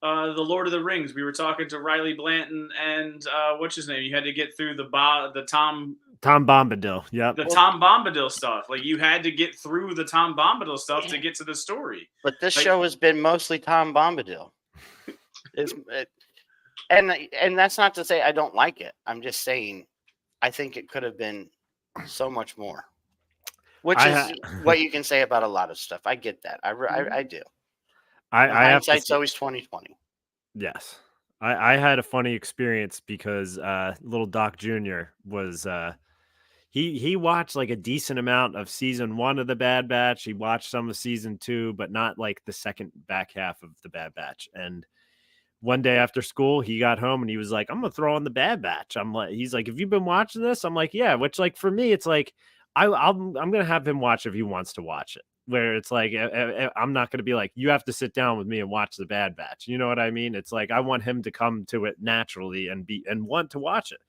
the Lord of the Rings? We were talking to Riley Blanton and what's his name? You had to get through the Tom Bombadil. Yep. Tom Bombadil stuff. Like you had to get through the Tom Bombadil stuff to get to the story. But this show has been mostly Tom Bombadil. And that's not to say I don't like it. I'm just saying I think it could have been so much more. Which is what you can say about a lot of stuff. I get that. I do. Hindsight's always 20/20. Yes. I had a funny experience because little Doc Jr. was he watched like a decent amount of season 1 of the Bad Batch. He watched some of season 2, but not like the second back half of the Bad Batch. And one day after school, he got home and he was like, "I'm gonna throw on the Bad Batch." He's like, "Have you been watching this?" I'm like, "Yeah." Which, like, for me, it's like I'm gonna have him watch if he wants to watch it. Where it's like I'm not gonna be like, "You have to sit down with me and watch the Bad Batch." You know what I mean? It's like I want him to come to it naturally and want to watch it.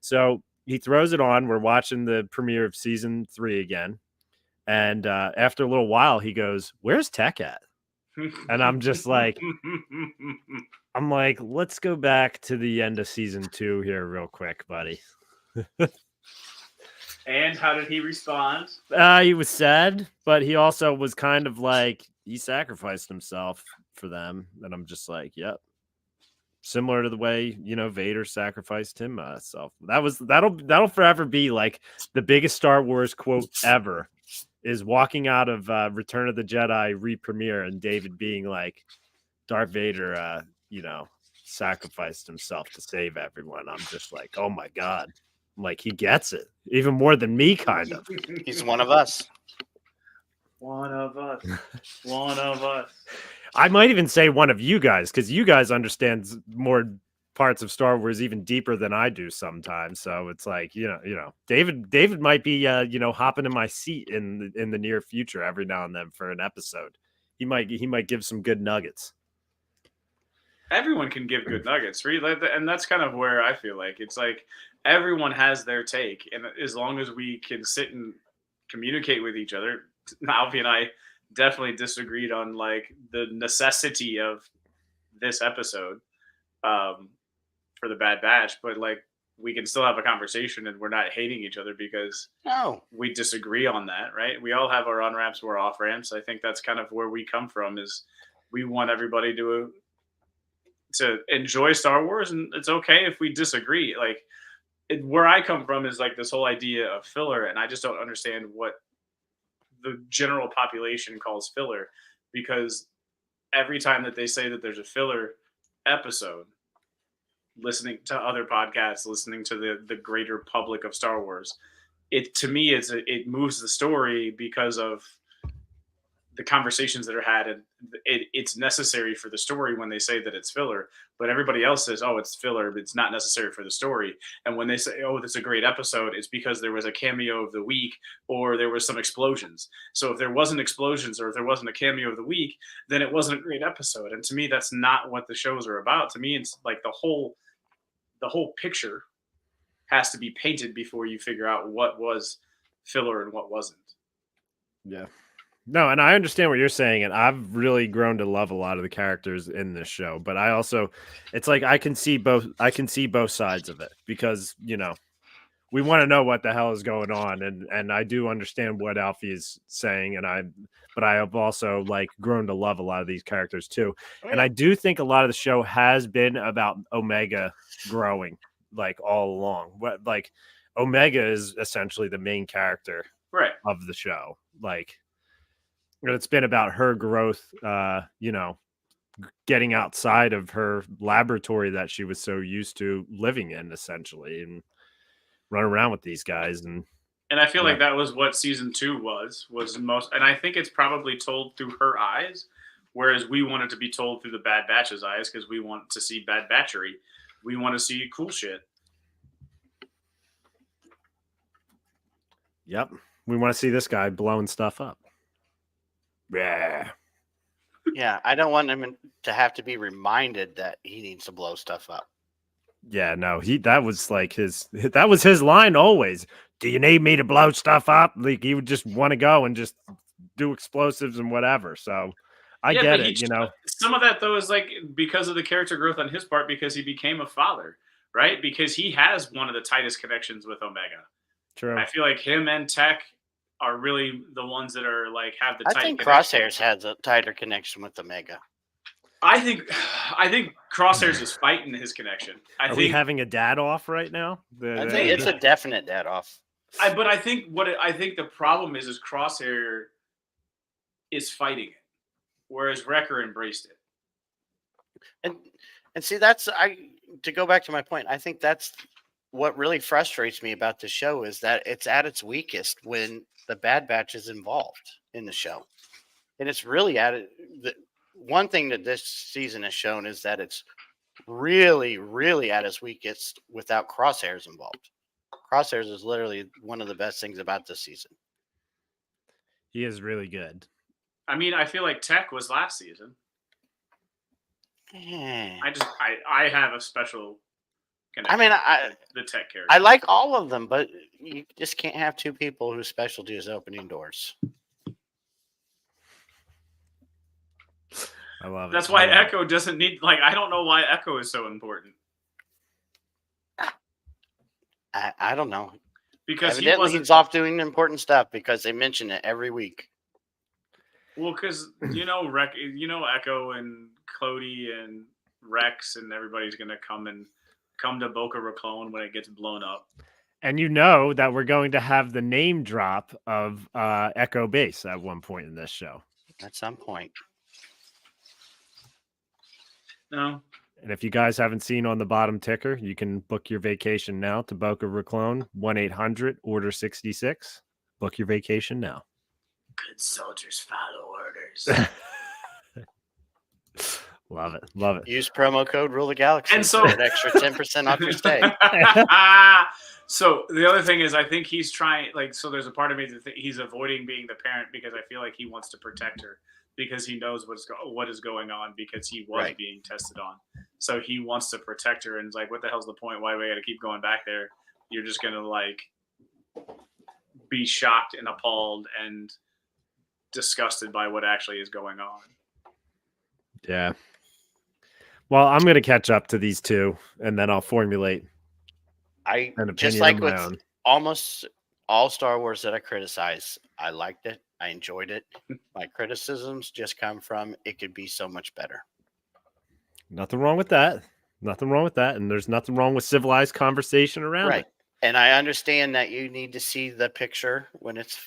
So he throws it on. We're watching the premiere of season 3 again, and after a little while, he goes, "Where's Tech at?" And I'm just like, let's go back to the end of season 2 here real quick, buddy. And how did he respond? He was sad, but he also was kind of like, he sacrificed himself for them. And I'm just like, yep. Similar to the way, Vader sacrificed himself. That'll forever be like the biggest Star Wars quote ever, is walking out of Return of the Jedi re-premiere and David being like, Darth Vader, sacrificed himself to save everyone. I'm just like, oh my God. I'm like, he gets it even more than me, kind of. He's one of us. One of us. One of us. I might even say one of you guys, because you guys understand more parts of Star Wars even deeper than I do sometimes. So it's like, David might be, hopping in my seat in the near future every now and then for an episode. He might give some good nuggets. Everyone can give good nuggets, right? And that's kind of where I feel like it's like everyone has their take, and as long as we can sit and communicate with each other. Alfie and I definitely disagreed on like the necessity of this episode for the Bad Batch, but like we can still have a conversation and we're not hating each other because we disagree on that, right? We all have our on ramps, we're off ramps. I think that's kind of where we come from, is we want everybody to enjoy Star Wars, and it's okay if we disagree. Like where I come from is like this whole idea of filler, and I just don't understand what the general population calls filler, because every time that they say that there's a filler episode, listening to other podcasts, listening to the greater public of Star Wars, to me it moves the story because of the conversations that are had, and it's necessary for the story when they say that it's filler. But everybody else says, oh, it's filler, but it's not necessary for the story. And when they say, oh, that's a great episode, it's because there was a cameo of the week or there was some explosions. So if there wasn't explosions or if there wasn't a cameo of the week, then it wasn't a great episode. And to me, that's not what the shows are about. To me, it's like the whole picture has to be painted before you figure out what was filler and what wasn't. Yeah. No, and I understand what you're saying, and I've really grown to love a lot of the characters in this show. But I also, it's like I can see both sides of it, because we want to know what the hell is going on, and I do understand what Alfie is saying, but I have also like grown to love a lot of these characters too, and I do think a lot of the show has been about Omega growing like all along. What like Omega is essentially the main character of the show, like. It's been about her growth, getting outside of her laboratory that she was so used to living in, essentially, and running around with these guys. And I feel like that was what season 2 was most, and I think it's probably told through her eyes, whereas we want it to be told through the Bad Batch's eyes, because we want to see Bad Batchery. We want to see cool shit. Yep. We want to see this guy blowing stuff up. Yeah. Yeah, I don't want him to have to be reminded that he needs to blow stuff up. Yeah, no, that was his line always. Do you need me to blow stuff up? Like he would just want to go and just do explosives and whatever. So I get it, Some of that though is like because of the character growth on his part, because he became a father, right? Because he has one of the tightest connections with Omega. True. I feel like him and Tech are really the ones that are like have the tight. I think Crosshairs has a tighter connection with Omega. I think Crosshairs is fighting his connection. Are we having a dad off right now? I think it's a definite dad off. But I think the problem is Crosshair is fighting it, whereas Wrecker embraced it. And see, to go back to my point, I think that's what really frustrates me about the show is that it's at its weakest when the Bad Batch is involved in the show. And it's really one thing that this season has shown is that it's really, really at its weakest without Crosshairs involved. Crosshairs is literally one of the best things about this season. He is really good. I mean, I feel like Tech was last season. I have a special connection. I mean, the Tech character. I like all of them, but you just can't have two people whose specialty is opening doors. I love it. That's why Echo doesn't need. I don't know why Echo is so important. I don't know. Because he's off doing important stuff because they mention it every week. Well, because Echo and Cody and Rex and everybody's gonna come to Boca Raton when it gets blown up. And you know that we're going to have the name drop of Echo Base at one point in this show. At some point. No. And if you guys haven't seen on the bottom ticker, you can book your vacation now to Boca Raton, 1-800-ORDER-66. Book your vacation now. Good soldiers follow orders. Love it. Love it. Use promo code Rule the Galaxy and so for an extra 10% off your stay. So the other thing is, I think he's trying, so there's a part of me that he's avoiding being the parent because I feel like he wants to protect her because he knows what is going on because he was being tested on. So he wants to protect her and is like, what the hell's the point? Why do we got to keep going back there? You're just going to be shocked and appalled and disgusted by what actually is going on. Yeah. Well, I'm going to catch up to these two, and then I'll formulate an opinion just like with own. Almost all Star Wars that I criticize, I liked it. I enjoyed it. My criticisms just come from it could be so much better. Nothing wrong with that. Nothing wrong with that. And there's nothing wrong with civilized conversation around it. And I understand that you need to see the picture when it's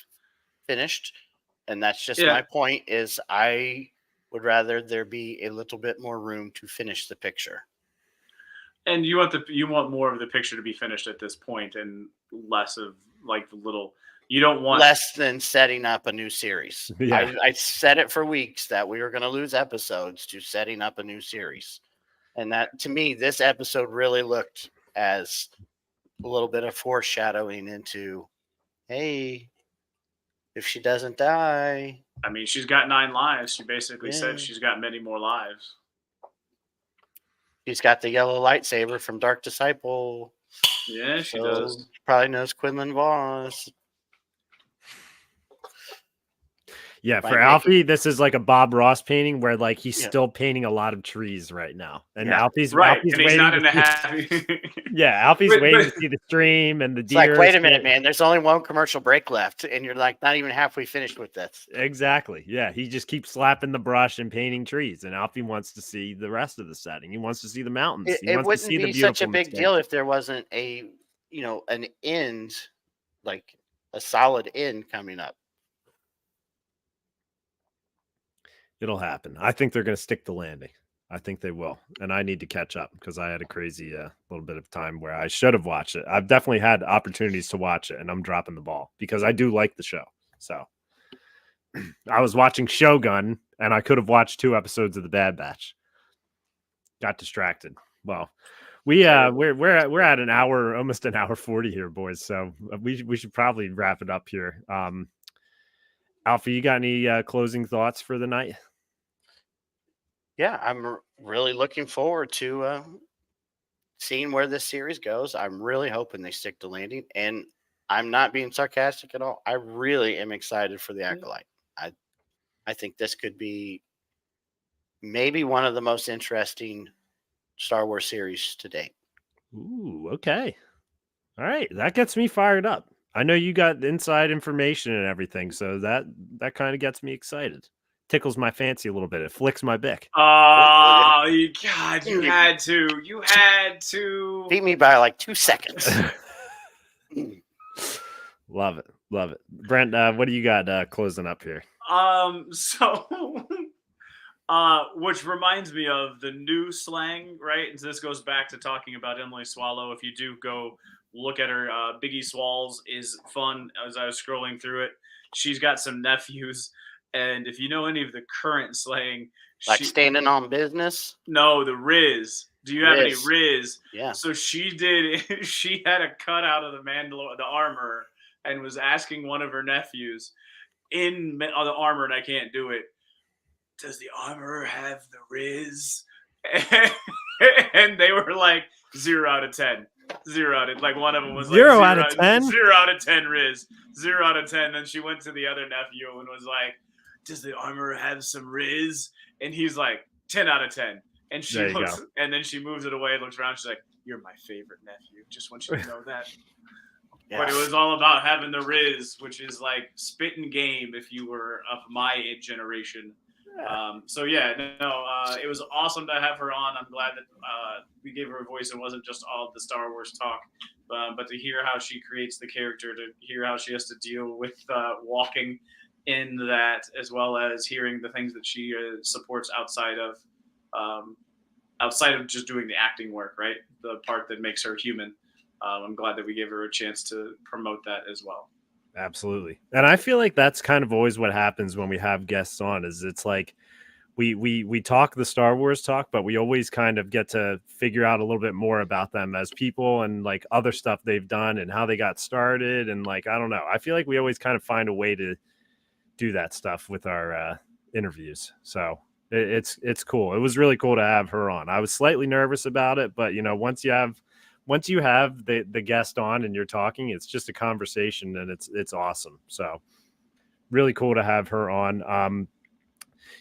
finished. And that's just my point is I would rather there be a little bit more room to finish the picture. And you want more of the picture to be finished at this point and less of the little. You don't want less than setting up a new series. Yeah. I said it for weeks that we were going to lose episodes to setting up a new series. And that to me, this episode really looked as a little bit of foreshadowing into, hey, if she doesn't die. I mean, she's got 9 lives. She basically said she's got many more lives. She's got the yellow lightsaber from Dark Disciple. Yeah, she does. Probably knows Quinlan Voss. Yeah, for Alfie, this is like a Bob Ross painting where he's still painting a lot of trees right now. And Alfie's Alfie's and he's not in a happy. Alfie's waiting to see the stream and the deer. Wait a minute, man. There's only one commercial break left, and you're not even halfway finished with this. Exactly. Yeah, he just keeps slapping the brush and painting trees, and Alfie wants to see the rest of the setting. He wants to see the mountains. It wouldn't be such a big deal if there wasn't an end, like a solid end coming up. It'll happen. I think they're going to stick the landing. I think they will. And I need to catch up because I had a crazy little bit of time where I should have watched it. I've definitely had opportunities to watch it, and I'm dropping the ball because I do like the show. So I was watching Shogun, and I could have watched 2 episodes of The Bad Batch. Got distracted. Well, we're at an hour, almost an hour 40 here, boys. So we should probably wrap it up here. Alfie, you got any closing thoughts for the night? Yeah, I'm really looking forward to seeing where this series goes. I'm really hoping they stick to landing, and I'm not being sarcastic at all. I really am excited for the Acolyte. I think this could be maybe one of the most interesting Star Wars series to date. Ooh, okay. All right, that gets me fired up. I know you got inside information and everything, so that kind of gets me excited. tickles my fancy a little bit. It flicks my bick. Oh, God, you had to. Beat me by like 2 seconds. Love it. Brent, what do you got closing up here? Which reminds me of the new slang, right? And this goes back to talking about Emily Swallow. If you do go look at her, Biggie Swalls is fun. As I was scrolling through it, she's got some nephews, and if you know any of the current slang, like standing on business. No, the Riz. Do you have any Riz? Yeah. So she did. She had a cutout of the armor, and was asking one of her nephews in the armor, and I can't do it. Does the armor have the Riz? And they were like 0 out of 10. 0 out of, like, one of them was like 0 out of 10. 0 out of 10 Riz. 0 out of 10. Then she went to the other nephew and was like, "Does the armor have some Riz?" And he's like 10 out of 10. And she looks, and then she moves it away, looks around. She's like, "You're my favorite nephew. Just want you to know that." Yeah. But it was all about having the Riz, which is like spitting game if you were of my generation. So yeah, it was awesome to have her on. I'm glad that we gave her a voice. It wasn't just all the Star Wars talk, but to hear how she creates the character, to hear how she has to deal with walking in that, as well as hearing the things that she supports outside of just doing the acting work, right? The part that makes her human. I'm glad that we gave her a chance to promote that as well. Absolutely. And I feel like that's kind of always what happens when we have guests on, is it's like we talk the Star Wars talk, but we always kind of get to figure out a little bit more about them as people and like other stuff they've done and how they got started. And like, I don't know, I feel like we always kind of find a way to do that stuff with our interviews. So it's cool. It was really cool to have her on. I was slightly nervous about it, but once you have the guest on and you're talking, it's just a conversation and it's awesome. So really cool to have her on.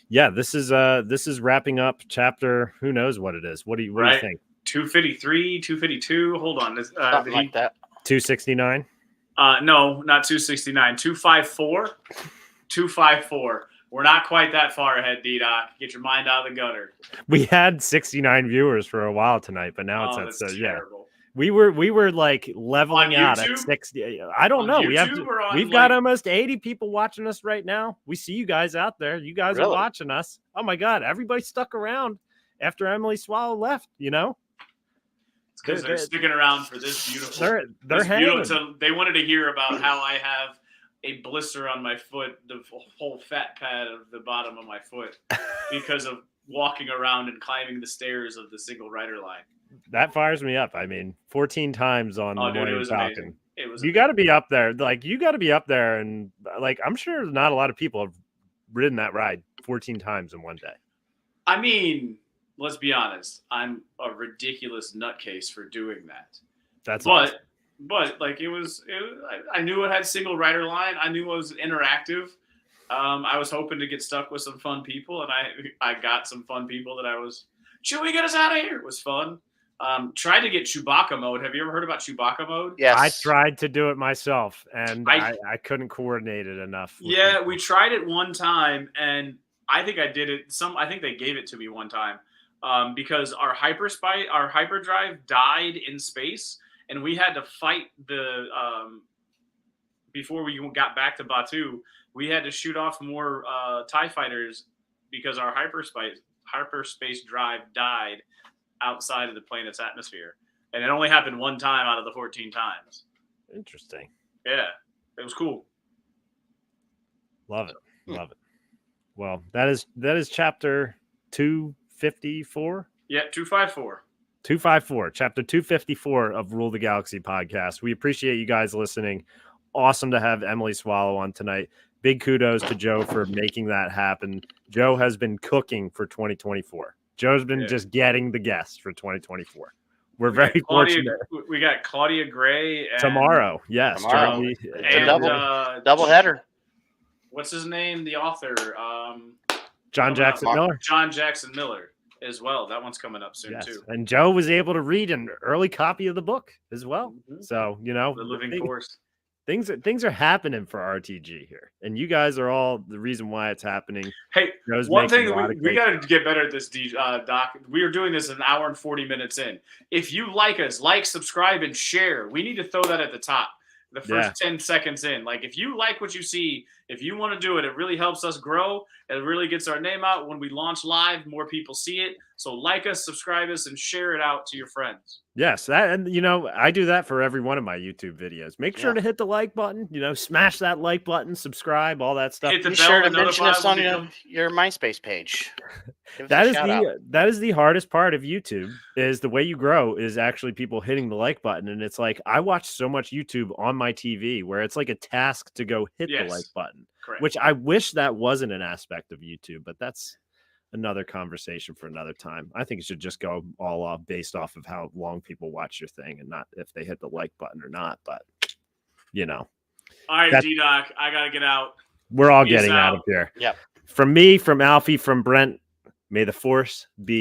This is wrapping up chapter. Who knows what it is? What do you think? 253, 252. Hold on. Something like that. 269. No, not 269. 254. 254. We're not quite that far ahead, D-Doc. Get your mind out of the gutter. We had 69 viewers for a while tonight, but now it's at terrible. We were like leveling out at 60. I don't know. We've got almost 80 people watching us right now. We see you guys out there. You guys are watching us. Oh my God. Everybody stuck around after Emily Swallow left, It's because they're sticking around for this beautiful. They're hanging. So they wanted to hear about how I have a blister on my foot, the whole fat pad of the bottom of my foot, because of walking around and climbing the stairs of the single rider line. That fires me up. I mean, 14 times on the Millennium Falcon. You got to be up there. Like, you got to be up there. And like, I'm sure not a lot of people have ridden that ride 14 times in one day. I mean, let's be honest. I'm a ridiculous nutcase for doing that. That's awesome. But like I knew it had single rider line. I knew it was interactive. I was hoping to get stuck with some fun people, and I got some fun people that I was. Chewie, get us out of here! It was fun. Tried to get Chewbacca mode. Have you ever heard about Chewbacca mode? Yes. I tried to do it myself, and I couldn't coordinate it enough. Yeah, we tried it one time, and I think I did it. I think they gave it to me one time because our hyperdrive died in space. And we had to fight before we got back to Batuu, we had to shoot off more TIE fighters because our hyperspace drive died outside of the planet's atmosphere. And it only happened one time out of the 14 times. Interesting. Yeah, it was cool. Love it. Love it. Well, that is chapter 254. Yeah, 254. 254, chapter 254 of Rule the Galaxy podcast. We appreciate you guys listening. Awesome to have Emily Swallow on tonight. Big kudos to Joe for making that happen. Joe has been cooking for 2024. Joe's been just getting the guests for 2024. We're very fortunate. We got Claudia Gray tomorrow. Yes. Tomorrow. And double header. What's his name? The author. John Jackson Miller. John Jackson Miller as well. That one's coming up soon too. And Joe was able to read an early copy of the book as well. Mm-hmm. So, The Living Force. things are happening for RTG here, and you guys are all the reason why it's happening. Hey, one thing we got to get better at this, Doc. We are doing this an hour and 40 minutes in. If you like us, subscribe, and share. We need to throw that at the top. The first 10 seconds in. Like, if you like what you see, if you want to do it, it really helps us grow. It really gets our name out. When we launch live, more people see it. So like us, subscribe us, and share it out to your friends. Yes, and I do that for every one of my YouTube videos. Make sure to hit the like button, smash that like button, subscribe, all that stuff. Be sure to mention us on your MySpace page. That is the hardest part of YouTube, is the way you grow is actually people hitting the like button. And it's like, I watch so much YouTube on my TV where it's like a task to go hit the like button, which I wish that wasn't an aspect of YouTube, but that's another conversation for another time. I think it should just go all off based off of how long people watch your thing and not if they hit the like button or not. But all right, D-Doc, I gotta get out. We're all getting out of here. Yep. From me, from Alfie, from Brent, may the force be